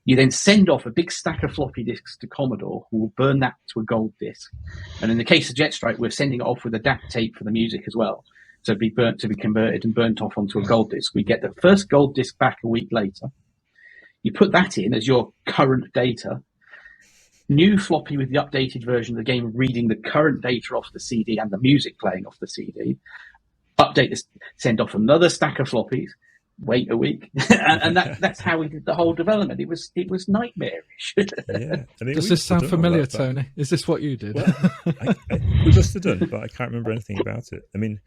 You then send off a big stack of floppy disks to Commodore, who will burn that to a gold disk. And in the case of Jet Strike, we're sending it off with a DAC tape for the music as well, to be converted and burnt off onto a gold disk. We get the first gold disk back a week later. You put that in as your current data. New floppy with the updated version of the game, reading the current data off the CD and the music playing off the CD. Update this, send off another stack of floppies. Wait a week, and that's how we did the whole development. It was nightmarish. Yeah. Does this sound familiar, Tony? Is this what you did? Well, we must have done, but I can't remember anything about it. I mean,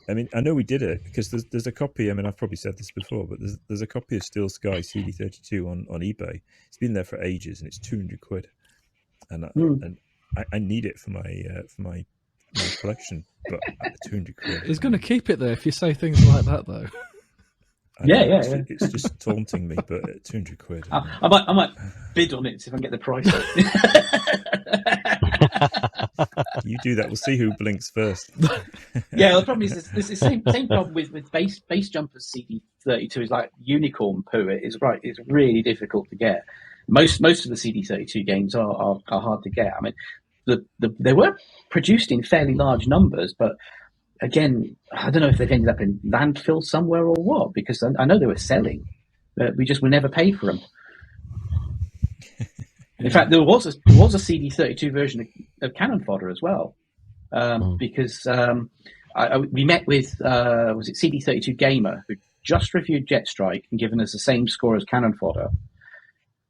I know we did it because there's a copy. I mean, I've probably said this before, but there's a copy of Steel Sky CD32 on eBay. It's been there for ages, and it's £200, and I need it for my collection. But £200. He's going to keep it there if you say things like that, though. Yeah. It's just taunting me, but £200. I might bid on it if I can get the price. You do that. We'll see who blinks first. Yeah, the problem is there's the same problem with base Jumpers CD32 is like Unicorn poo. It's really difficult to get. Most of the CD32 games are hard to get. I mean, they were produced in fairly large numbers, but again, I don't know if they've ended up in landfill somewhere or what, because I know they were selling, but we never paid for them. In fact, there was a CD32 version of Cannon Fodder as well, because we met with was it CD32 Gamer, who just reviewed Jet Strike and given us the same score as Cannon Fodder.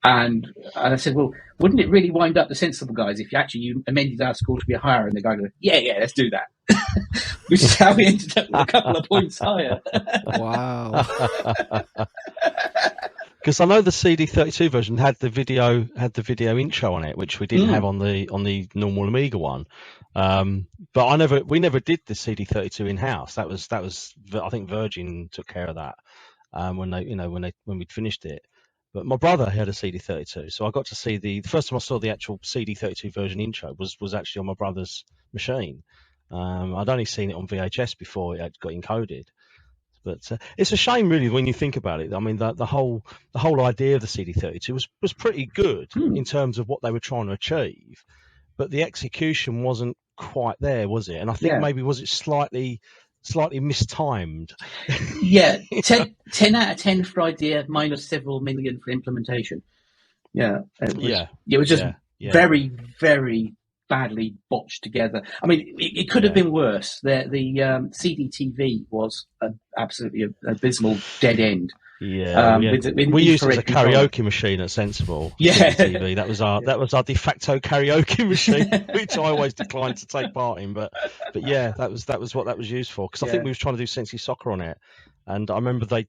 And I said, well, wouldn't it really wind up the sensible guys if you amended our score to be higher? And the guy goes, yeah, let's do that. Which is how we ended up with a couple of points higher. Wow. Because I know the CD32 version had the video intro on it, which we didn't have on the normal Amiga one. But we never did the CD32 in house. That was I think Virgin took care of that when we'd finished it. But my brother had a CD32, so I got to see the first time I saw the actual CD32 version intro was actually on my brother's machine. I'd only seen it on VHS before it had got encoded. But it's a shame, really, when you think about it. I mean, the whole idea of the CD32 was pretty good in terms of what they were trying to achieve, but the execution wasn't quite there, was it? And I think maybe was it slightly slightly mistimed. Yeah, 10 out of 10 for idea, minus several million for implementation. Yeah, it was just very, very badly botched together. I mean, it could have been worse. The CD-TV was an absolutely abysmal dead end. Yeah, we used it as a karaoke machine at Sensible. Yeah, TV. That was our de facto karaoke machine, which I always declined to take part in. But yeah, that was what that was used for. Because I think we was trying to do Sensi Soccer on it, and I remember they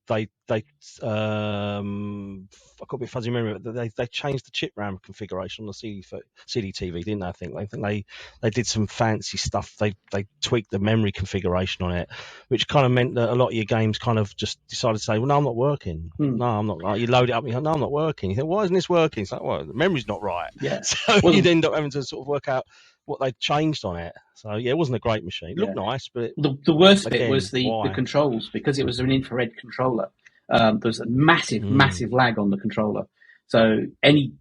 I got a bit fuzzy memory, but they changed the chip RAM configuration on the CD TV, didn't they? I think they did some fancy stuff. They tweaked the memory configuration on it, which kind of meant that a lot of your games kind of just decided to say, well, no, I'm not working. No, I'm not. Like, you load it up and you go, no, I'm not working. You think, why isn't this working? It's like, well, the memory's not right. Yeah. So you'd end up having to sort of work out what they changed on it. So yeah, it wasn't a great machine. It looked nice, but the worst bit was the controls, because it was an infrared controller. There was a massive lag on the controller. So any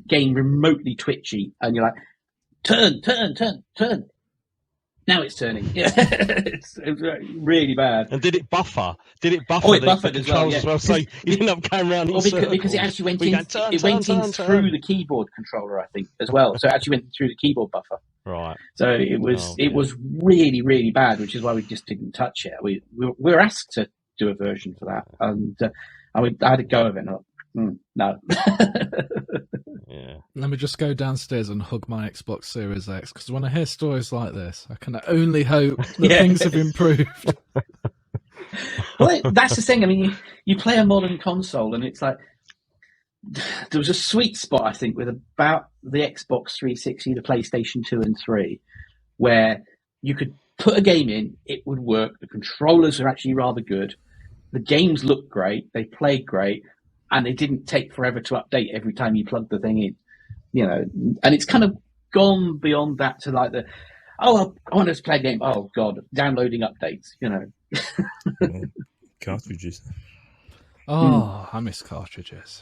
game remotely twitchy, and you're like, turn. Now it's turning. Yeah, it's really bad. And did it buffer? It buffered the controls as well. So you ended up going around in circles. Because it actually went in. It went in through the keyboard controller, I think, as well. So it actually went through the keyboard buffer. Right. So it was really, really bad, which is why we just didn't touch it. We were asked to do a version for that, and I had a go of it. And no. Yeah. Let me just go downstairs and hug my Xbox Series X, because when I hear stories like this, I can only hope that things have improved. Well, that's the thing. I mean, you play a modern console, and it's like there was a sweet spot, I think, with about the Xbox 360, the PlayStation 2 and 3, where you could put a game in, it would work. The controllers are actually rather good. The games looked great. They played great. And they didn't take forever to update every time you plugged the thing in, and it's kind of gone beyond that to like I want to play a game. Oh God, downloading updates, Well, cartridges. Oh, I miss cartridges.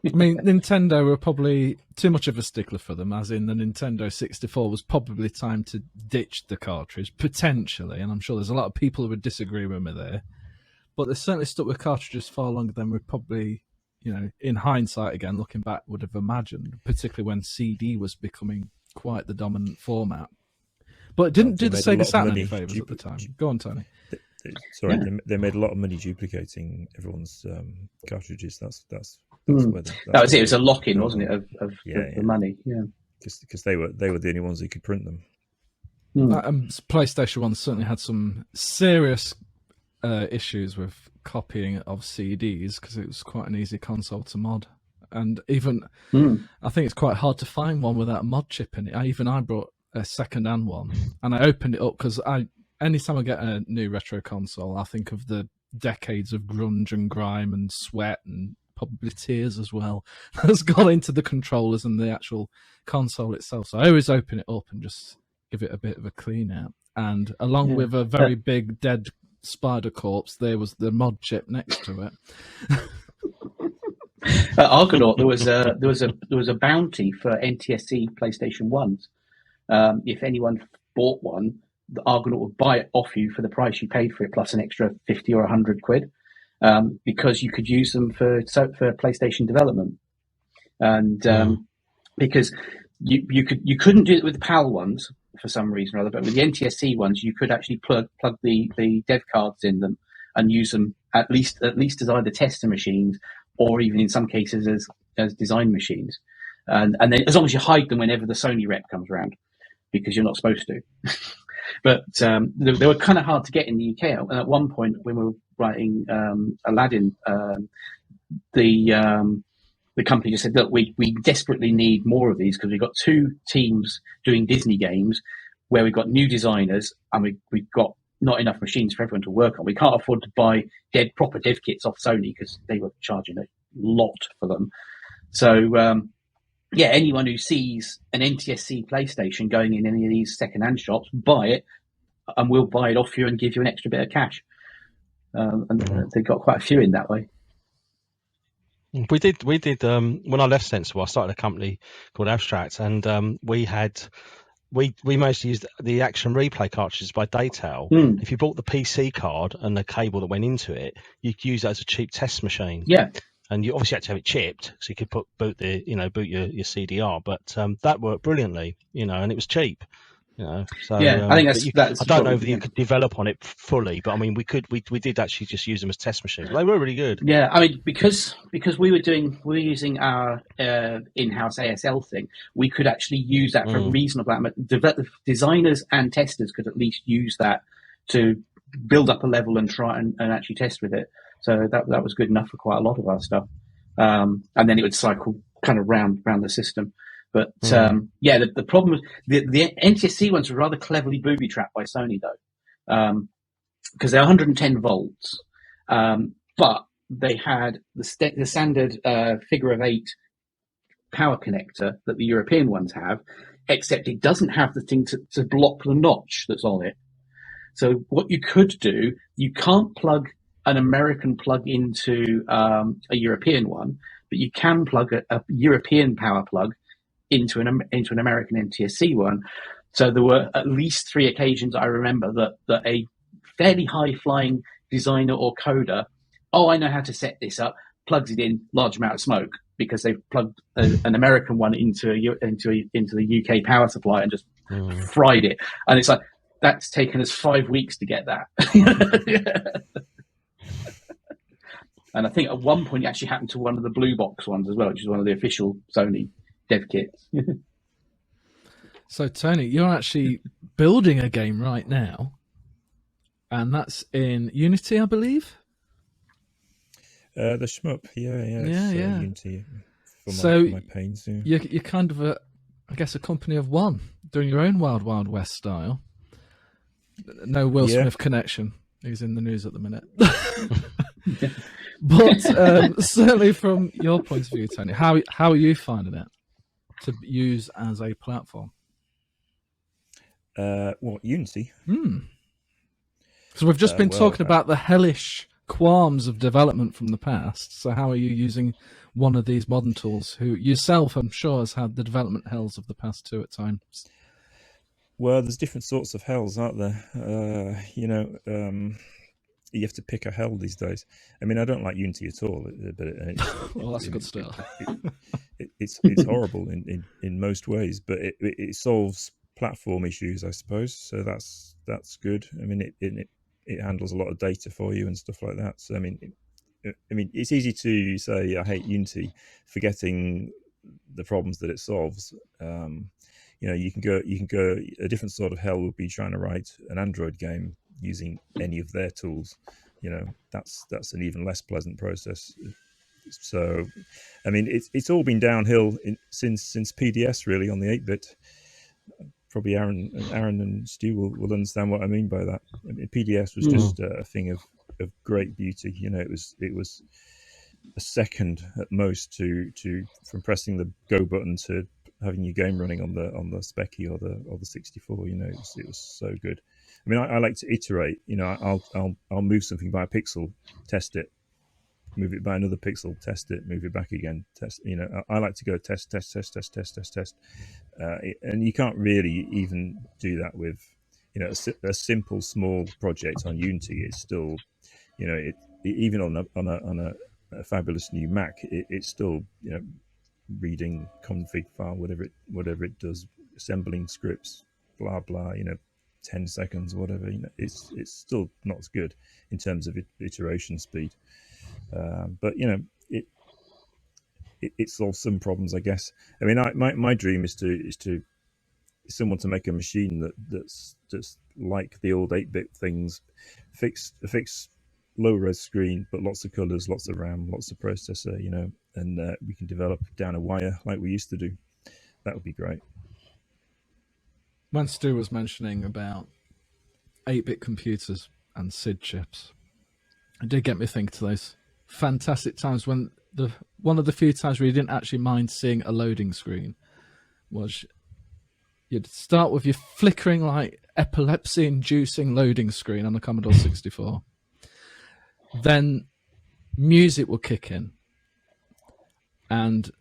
I mean, Nintendo were probably too much of a stickler for them, as in the Nintendo 64 was probably time to ditch the cartridge, potentially, and I'm sure there's a lot of people who would disagree with me there. But they certainly stuck with cartridges far longer than we probably, in hindsight again, looking back, would have imagined, particularly when CD was becoming quite the dominant format. But it didn't do the Sega Saturn any favours at the time. Go on, Tony. They made a lot of money duplicating everyone's cartridges. That's where that was it. It was a lock-in, wasn't it, of the money? Yeah, because they were the only ones who could print them. PlayStation 1 certainly had some serious issues with copying of CDs, because it was quite an easy console to mod, and even I think it's quite hard to find one without a mod chip in it. I brought a second-hand one, and I opened it up because anytime I get a new retro console, I think of the decades of grunge and grime and sweat and probably tears as well that's gone into the controllers and the actual console itself. So I always open it up and just give it a bit of a clean out, and along with a very big dead spider corpse, there was the mod chip next to it. At Argonaut, there was a bounty for NTSC PlayStation 1s. If anyone bought one, the Argonaut would buy it off you for the price you paid for it, plus an extra 50 or 100 quid, because you could use them for PlayStation development, and because you couldn't do it with the PAL ones for some reason or other, but with the NTSC ones, you could actually plug the dev cards in them and use them at least as either tester machines, or even in some cases as design machines, and then as long as you hide them whenever the Sony rep comes around, because you're not supposed to. But they were kind of hard to get in the UK. And at one point, when we were writing Aladdin, the company just said, look, we desperately need more of these, because we've got two teams doing Disney games where we've got new designers, and we've got not enough machines for everyone to work on. We can't afford to buy proper dev kits off Sony, because they were charging a lot for them. So, anyone who sees an NTSC PlayStation going in any of these second-hand shops, buy it, and we'll buy it off you and give you an extra bit of cash. And they got quite a few in that way. We did. When I left Sensible, I started a company called Abstract, and we had we mostly used the action replay cartridges by Daytel. If you bought the PC card and the cable that went into it, you could use that as a cheap test machine. Yeah. And you obviously had to have it chipped, so you could boot your CDR. But that worked brilliantly, and it was cheap. So yeah, I think that's I don't know if you could develop on it fully, but I mean, we did actually just use them as test machines. They were really good. Yeah, I mean, because we were using our in-house ASL thing, we could actually use that for a reasonable amount. Designers and testers could at least use that to build up a level and try and actually test with it. So that was good enough for quite a lot of our stuff. And then it would cycle kind of round the system. But the problem was the NTSC ones were rather cleverly booby-trapped by Sony, though, because they're 110 volts, but they had the standard figure of 8 power connector that the European ones have, except it doesn't have the thing to block the notch that's on it. So what you could do, you can't plug an American plug into a European one, but you can plug a European power plug into an American NTSC one. So there were at least 3 occasions I remember that a fairly high-flying designer or coder, I know how to set this up, plugs it in, large amount of smoke, because they've plugged an American one into the UK power supply and just fried it. And it's like, that's taken us 5 weeks to get that. And I think at one point it actually happened to one of the blue box ones as well, which is one of the official Sony dev kits. So, Tony, you're actually building a game right now, and that's in Unity, I believe? The shmup, yeah. Unity for my pains. Yeah. You're kind of I guess, a company of one, doing your own Wild Wild West style. No Will Smith connection. He's in the news at the minute. But certainly from your point of view, Tony, how are you finding it to use as a platform? Unity? So we've just been talking about the hellish qualms of development from the past. So how are you using one of these modern tools, who yourself, I'm sure, has had the development hells of the past too at times? Well, there's different sorts of hells, aren't there? You have to pick a hell these days. I mean, I don't like Unity at all, but well, that's a good start. It's horrible in most ways, but it solves platform issues, I suppose. So that's good. I mean, it handles a lot of data for you and stuff like that. So I mean, it's easy to say I hate Unity, forgetting the problems that it solves. You can go. A different sort of hell would be trying to write an Android game using any of their tools. That's an even less pleasant process. So, I mean, it's all been downhill since PDS really on the 8-bit. Probably Aaron and Stoo will understand what I mean by that. I mean, PDS was just a thing of great beauty. It was a second at most from pressing the go button to having your game running on the Specky or the 64. It was so good. I mean, I like to iterate. I'll move something by a pixel, test it, move it by another pixel, test it, move it back again, test. I like to go test, and you can't really even do that with, a simple small project on Unity. It's still, even on a fabulous new Mac, it's still, reading config file, whatever it does, assembling scripts, blah blah. 10 seconds, whatever. It's still not as good in terms of iteration speed. But it solves some problems, I guess. I mean, my dream is someone to make a machine that's just like the old 8-bit things, a fixed low-res screen, but lots of colors, lots of RAM, lots of processor, and we can develop down a wire like we used to do. That would be great. When Stu was mentioning about 8-bit computers and SID chips, it did get me thinking to those fantastic times when one of the few times where you didn't actually mind seeing a loading screen was you'd start with your flickering, like epilepsy-inducing loading screen on the Commodore 64. Then music will kick in. And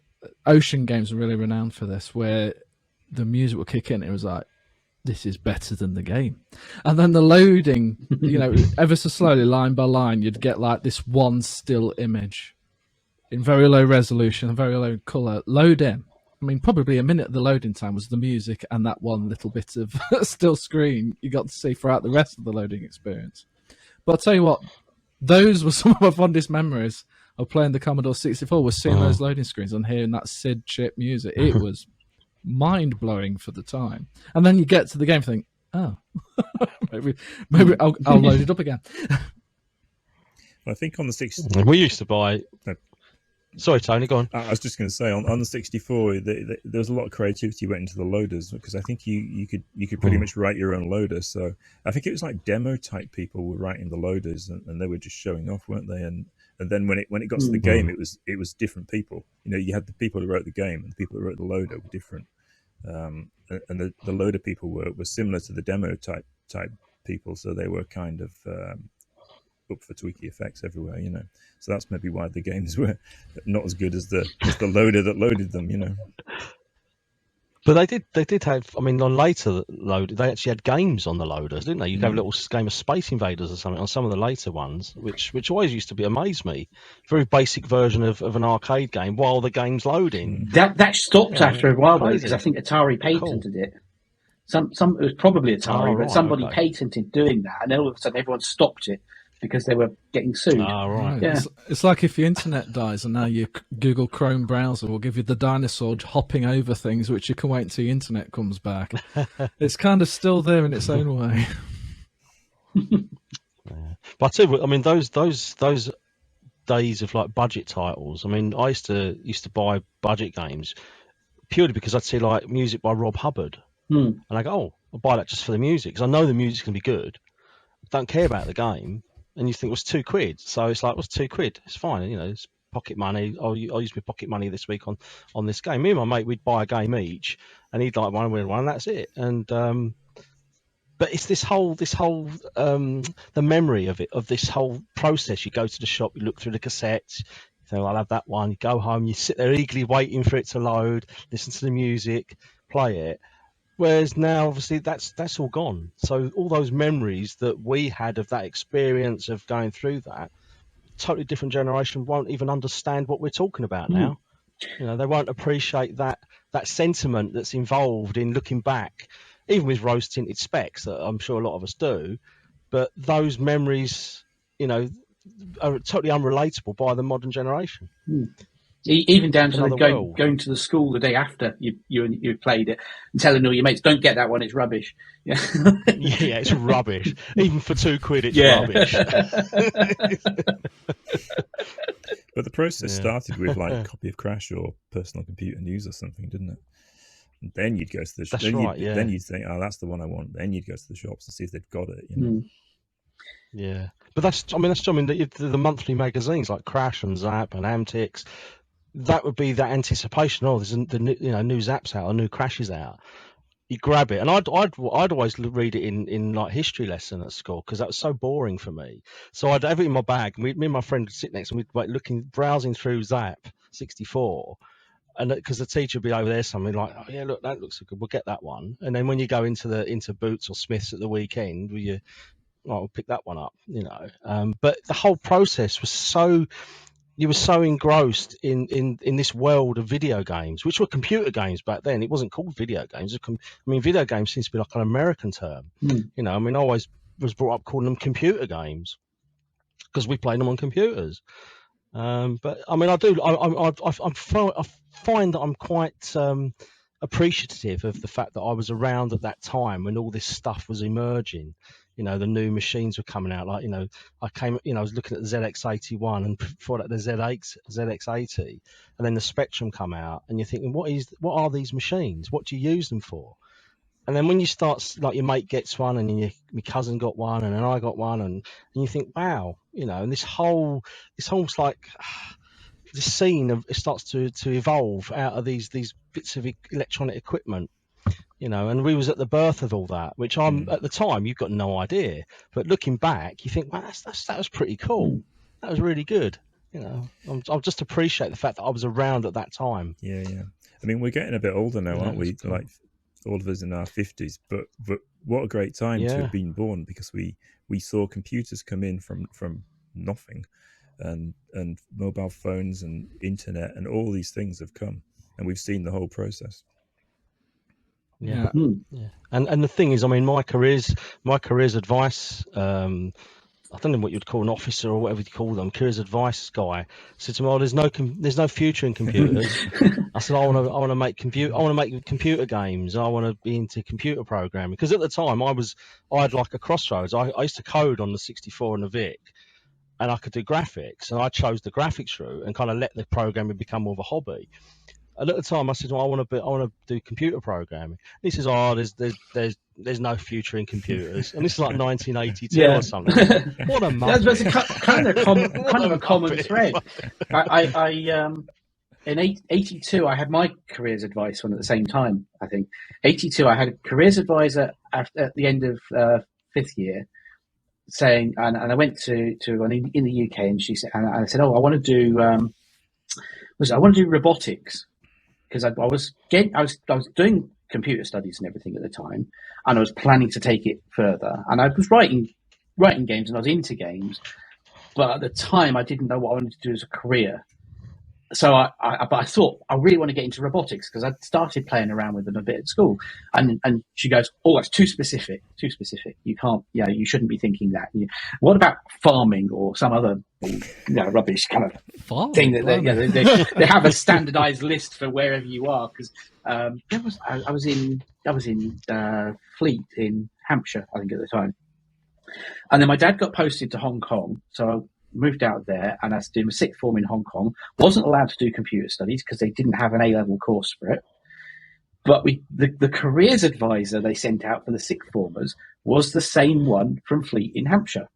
Ocean Games are really renowned for this, where the music will kick in. It was like, this is better than the game. And then the loading, ever so slowly, line by line, you'd get like this one still image in very low resolution, very low colour, load in. I mean, probably a minute of the loading time was the music and that one little bit of still screen you got to see throughout the rest of the loading experience. But I'll tell you what, those were some of my fondest memories of playing the Commodore 64, was seeing those loading screens and hearing that SID chip music. It was mind-blowing for the time. And then you get to the game and think, oh, maybe I'll load it up again. I think on the 64... We used to buy... Sorry, Tony, go on. I was just going to say, on the 64, there was a lot of creativity went into the loaders, because I think you could pretty much write your own loader. So I think it was like demo-type people were writing the loaders, and they were just showing off, weren't they? And then when it got to the game, it was different people. You had the people who wrote the game, and the people who wrote the loader were different. And the loader people were similar to the demo-type people, so they were kind of... up for tweaky effects everywhere, so that's maybe why the games were not as good as the loader that loaded them, But they did have, I mean, on later load, they actually had games on the loaders, didn't they? You'd have a little game of Space Invaders or something on some of the later ones, which always used to amaze me. Very basic version of an arcade game while the game's loading. That stopped after a while, though, because I think Atari patented it. It was probably Atari, but somebody patented doing that, and then all of a sudden everyone stopped it because they were getting sued. Right. Yeah. It's like if your internet dies and now your Google Chrome browser will give you the dinosaur hopping over things, which you can wait until your internet comes back. It's kind of still there in its own way. But I tell you, I mean, those days of like budget titles. I mean, I used to buy budget games purely because I'd see like music by Rob Hubbard, and I go, oh, I'll buy that just for the music, because I know the music's going to be good. Don't care about the game. And you think it was £2, so it's like, what's £2? It's fine, it's pocket money. I'll use my pocket money this week on this game. Me and my mate, we'd buy a game each, and he'd like one, and that's it. And but it's this whole the memory of this whole process. You go to the shop, you look through the cassettes, you think, I'll have that one. You go home, you sit there eagerly waiting for it to load, listen to the music, play it. Whereas now, obviously, that's all gone. So all those memories that we had of that experience of going through that, totally different generation won't even understand what we're talking about now. They won't appreciate that sentiment that's involved in looking back, even with rose-tinted specs that I'm sure a lot of us do. But those memories, are totally unrelatable by the modern generation. Even down to going to the school the day after you played it and telling all your mates, don't get that one, it's rubbish. Yeah, it's rubbish. Even for £2, it's rubbish. But the process started with like a copy of Crash or Personal Computer News or something, didn't it? And then you'd go to the shop. Then you'd think, oh, that's the one I want. Then you'd go to the shops and see if they've got it. Yeah, but that's the monthly magazines like Crash and Zap and Amtix. That would be that anticipation. Oh, there's the new Zap's out, or new Crash is out. You grab it, and I'd always read it in like history lesson at school, because that was so boring for me. So I'd have it in my bag. Me and my friend would sit next, and we'd like browsing through Zap 64, and because the teacher would be over there, something like, oh yeah, look, that looks good. We'll get that one. And then when you go into Boots or Smiths at the weekend, we'll pick that one up. But the whole process was so. You were so engrossed in this world of video games, which were computer games back then. It wasn't called video games. Video games seems to be like an American term. I always was brought up calling them computer games because we played them on computers. But I find that I'm quite appreciative of the fact that I was around at that time when all this stuff was emerging. The new machines were coming out. Like, I was looking at the ZX81 and before that the ZX80, and then the Spectrum come out, and you're thinking, what are these machines? What do you use them for? And then when you start, like your mate gets one, and then my cousin got one, and then I got one, and you think, wow, and this like this scene it starts to evolve out of these bits of electronic equipment. And we was at the birth of all that, which at the time you've got no idea, but looking back, you think, wow, that was pretty cool. That was really good. I'll just appreciate the fact that I was around at that time. Yeah. I mean, we're getting a bit older now, aren't we? Like all of us in our 50s, but what a great time to have been born, because we saw computers come in from nothing, and mobile phones and internet and all these things have come, and we've seen the whole process. Yeah. And the thing is, I mean, my career's advice, I don't know what you'd call an officer or whatever you call them, careers advice guy, said to me, "Oh, there's no future in computers." I said, I want to make computer games. I want to be into computer programming, because at the time I had like a crossroads. I used to code on the 64 and the VIC, and I could do graphics, and I chose the graphics route and kind of let the programming become more of a hobby. And at the time, I said, "Well, I want to do computer programming." And he says, "Oh, there's no future in computers." And this is like 1982 or something. What a muppet. That's kind of a common thread. In 82, I had my careers advice one at the same time. I think 82, I had a careers advisor at the end of 5th year saying, and I went to one in the UK, and she said, and I said, "Oh, I want to do robotics." Because I was doing computer studies and everything at the time, and I was planning to take it further. And I was writing games, and I was into games, but at the time I didn't know what I wanted to do as a career. So but I thought I really want to get into robotics, because I'd started playing around with them a bit at school. And she goes, "Oh, that's too specific. You can't. Yeah, you shouldn't be thinking that. What about farming or some other rubbish kind of thing that they have a standardized list for wherever you are?" Because I was in Fleet in Hampshire, I think, at the time. And then my dad got posted to Hong Kong, so I moved out there, and I was doing a 6th form in Hong Kong. Wasn't allowed to do computer studies because they didn't have an A-level course for it. But the careers advisor they sent out for the 6th formers was the same one from Fleet in Hampshire.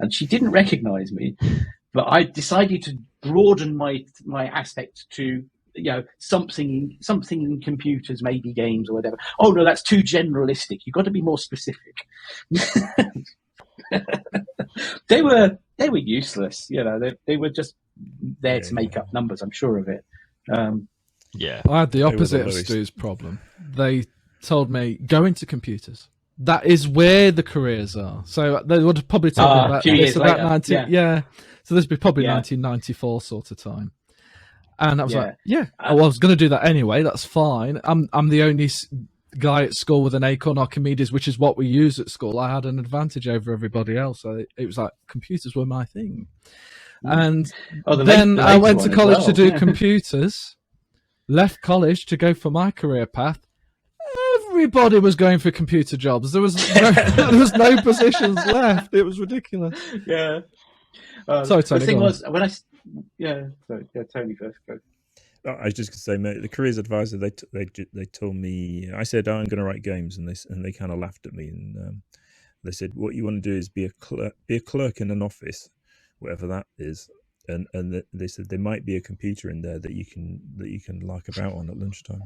And she didn't recognise me, but I decided to broaden my aspect to something in computers, maybe games or whatever. Oh no, that's too generalistic. You've got to be more specific. They were useless. They were just there to make up numbers. I'm sure of it. I had the opposite of Stoo's problem. They told me, go into computers. That is where the careers are. So they would have probably told me about this about 19. Yeah. So this would be probably 1994 sort of time. And I was like, I was going to do that anyway. That's fine. I'm the only guy at school with an Acorn Archimedes, which is what we use at school. I had an advantage over everybody else. So it was like computers were my thing. And then I went to college to do computers, left college to go for my career path. Everybody was going for computer jobs. There was no positions left. It was ridiculous. Yeah. Sorry, Tony. The thing was, when Tony first. Go. I was just going to say, mate, the careers advisor, they told me, I said, I'm going to write games, and they kind of laughed at me, and they said, what you want to do is be a clerk in an office, whatever that is, and they said there might be a computer in there that you can lark about on at lunchtime.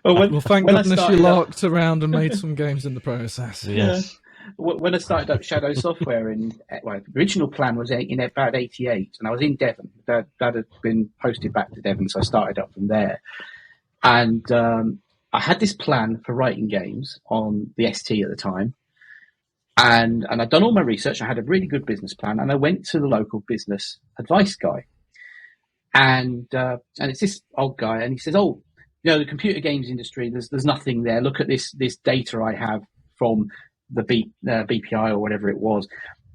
Well, thank goodness you larked around and made some games in the process. Yes. When I started up Shadow Software, the original plan was in about 88, and I was in Devon. That had been posted back to Devon, so I started up from there. And I had this plan for writing games on the ST at the time, and I'd done all my research. I had a really good business plan, and I went to the local business advice guy, and it's this old guy, and he says, "Oh, the computer games industry, there's nothing there. Look at this data I have from the BPI or whatever it was,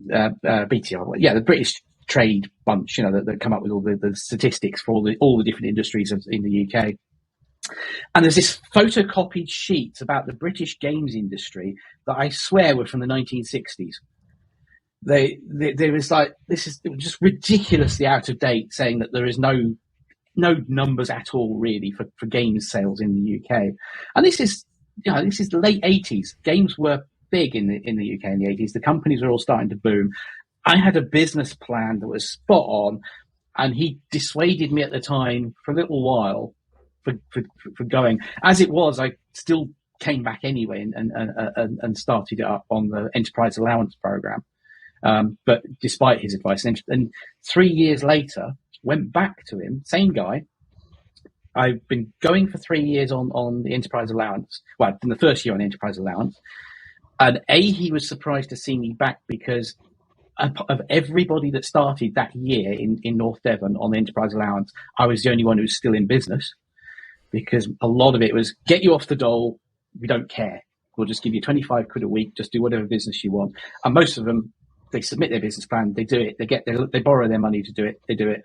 BTI, the British trade bunch, that come up with all the statistics for all the different industries in the UK. And there's this photocopied sheet about the British games industry that I swear were from the 1960s. There was this is just ridiculously out of date, saying that there is no numbers at all really for games sales in the UK. And this is the late 80s. Games were big in the UK in the 80s. The companies were all starting to boom. I had a business plan that was spot on, and he dissuaded me at the time for a little while for going. As it was, I still came back anyway and started it up on the Enterprise Allowance Program. But despite his advice, and 3 years later, went back to him, same guy, I've been going for 3 years on the enterprise allowance. Well, in the first year on enterprise allowance, and he was surprised to see me back because of everybody that started that year in North Devon on the enterprise allowance, I was the only one who was still in business, because a lot of it was get you off the dole. We don't care. We'll just give you 25 quid a week. Just do whatever business you want. And most of them, they submit their business plan. They do it. They borrow their money to do it. They do it.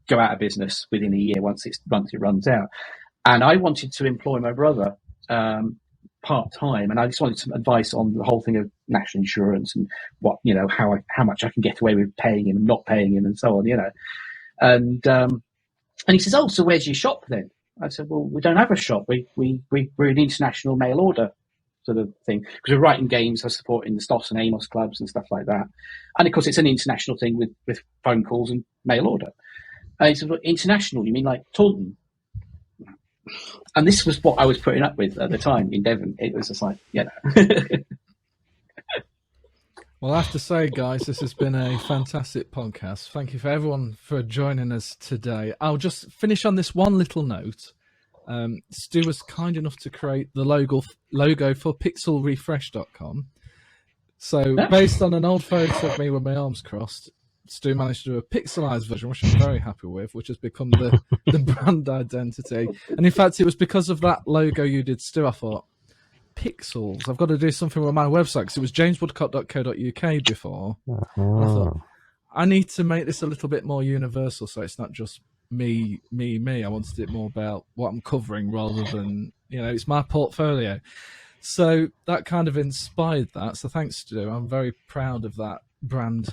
Go out of business within a year once it runs out. And I wanted to employ my brother part-time, and I just wanted some advice on the whole thing of national insurance and what, how much I can get away with paying him and not paying him and so on, And he says, "Oh, so where's your shop then?" I said, "Well, we don't have a shop. We're an international mail order sort of thing, because we're writing games, we're supporting the Stoss and Amos clubs and stuff like that. And of course, it's an international thing with phone calls and mail order." And he said, "Well, international, you mean like Taunton?" And this was what I was putting up with at the time in Devon. It was just like, Well, I have to say, guys, this has been a fantastic podcast. Thank you for everyone for joining us today. I'll just finish on this one little note. Stoo was kind enough to create the logo for pixelrefresh.com. So based on an old photo of me with my arms crossed, Stoo managed to do a pixelized version, which I'm very happy with, which has become the brand identity. And in fact, it was because of that logo you did, Stoo, I thought, pixels, I've got to do something with my website, because it was jameswoodcock.co.uk before. I thought, I need to make this a little bit more universal, so it's not just me. I wanted it more about what I'm covering rather than, it's my portfolio. So that kind of inspired that. So thanks, Stoo. I'm very proud of that brand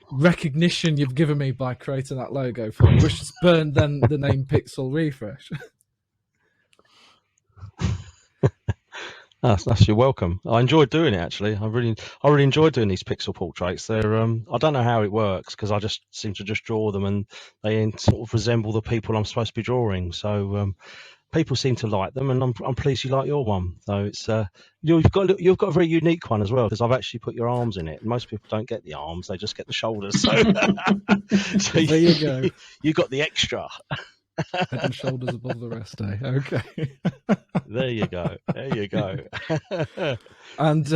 recognition you've given me by creating that logo for me, which has burned then the name Pixel Refresh. That's you're welcome. I enjoyed doing it, actually. I really enjoyed doing these pixel portraits. They're I don't know how it works, because I just seem to just draw them and they sort of resemble the people I'm supposed to be drawing. So people seem to like them, and I'm pleased you like your one. So it's you've got a very unique one as well, because I've actually put your arms in it. Most people don't get the arms; they just get the shoulders. So, so there you go. You got the extra. Head and shoulders above the rest, eh? Okay. There you go. And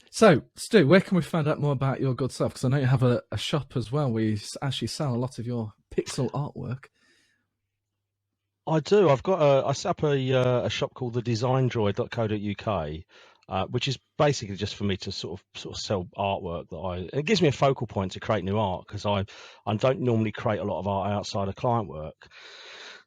so, Stoo, where can we find out more about your good stuff? Because I know you have a shop as well where you actually sell a lot of your pixel artwork. I do. I set up a shop called thedesigndroid.co.uk, which is basically just for me to sort of sell artwork it gives me a focal point to create new art, because I don't normally create a lot of art outside of client work.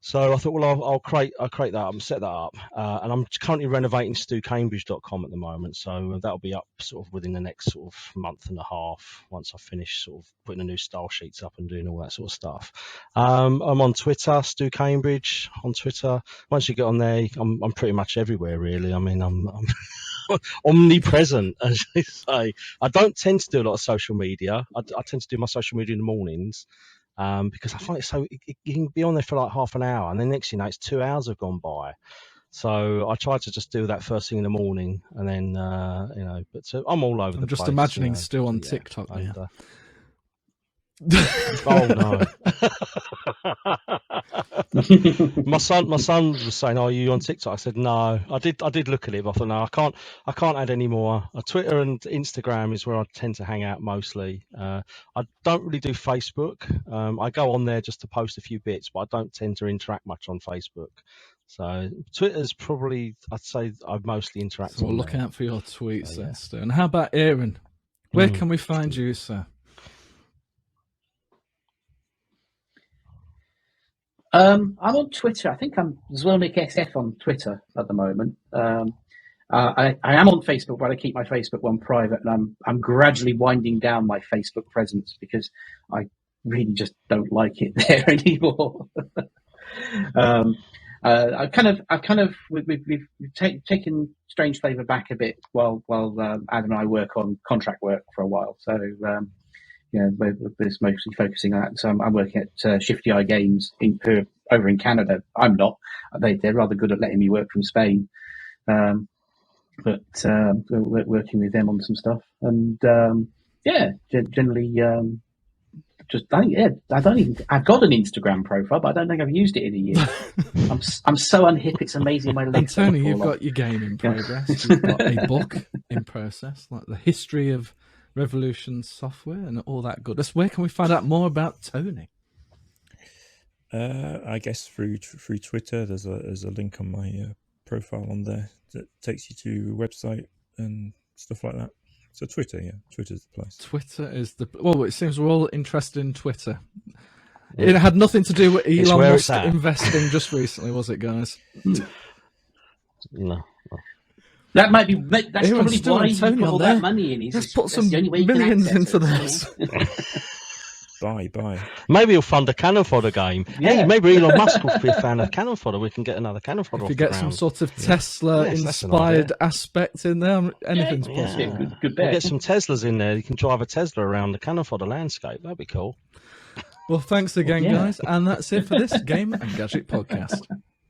So I thought, well, I'll create that up and set that up. And I'm currently renovating StooCambridge.com at the moment, so that'll be up sort of within the next sort of month and a half, once I finish sort of putting the new style sheets up and doing all that sort of stuff. I'm on Twitter, Stoo Cambridge on Twitter. Once you get on there, I'm pretty much everywhere, really. I mean, I'm omnipresent, as they say. I don't tend to do a lot of social media. I tend to do my social media in the mornings. Because I find it so you can be on there for like half an hour, and then next thing you know, it's 2 hours have gone by. So I try to just do that first thing in the morning, and then But I'm all over the place. I'm just imagining Stoo on TikTok now. Oh no! my son was saying, "Are you on TikTok?" I said, "No." I did look at it, but I thought, "No, I can't add any more." Twitter and Instagram is where I tend to hang out mostly. I don't really do Facebook. I go on there just to post a few bits, but I don't tend to interact much on Facebook. So Twitter's probably, I'd say, I mostly interact. So we'll look out for your tweets, then, Stoo. And how about Aaron? Where can we find you, sir? I'm on Twitter. I think I'm Zwilnik SF on Twitter at the moment. I am on Facebook, but I keep my Facebook one private, and I'm gradually winding down my Facebook presence because I really just don't like it there anymore. We've taken Strange Flavour back a bit while Adam and I work on contract work for a while. So we're mostly focusing on that. So I'm working at Shifty Games over in Canada. I'm not. They're rather good at letting me work from Spain. But we're working with them on some stuff. And generally I've got an Instagram profile, but I don't think I've used it in a year. I'm so unhip. It's amazing. My And legs. Tony, you've got your game in progress. You've got a book in process, like the history of Revolution software and all that goodness. Where can we find out more about Tony? I guess through Twitter. There's a link on my profile on there that takes you to a website and stuff like that. So Twitter, Twitter's the place. Twitter is well, it seems we're all interested in Twitter. It had nothing to do with Elon Musk investing just recently, was it, guys? No. That might be. That's Everyone's probably why he Tony put on all there. that money in. Let's put some millions into this. Buy. Maybe he'll fund a Cannon Fodder game. Yeah. Hey, maybe Elon Musk will be a fan of Cannon Fodder. We can get another Cannon Fodder If off you the get some ground. sort of Tesla-inspired aspect in there, anything's possible. Good We'll bet. get some Teslas in there. You can drive a Tesla around the Cannon Fodder landscape. That'd be cool. Well, thanks again, guys. And that's it for this Game and Gadget podcast.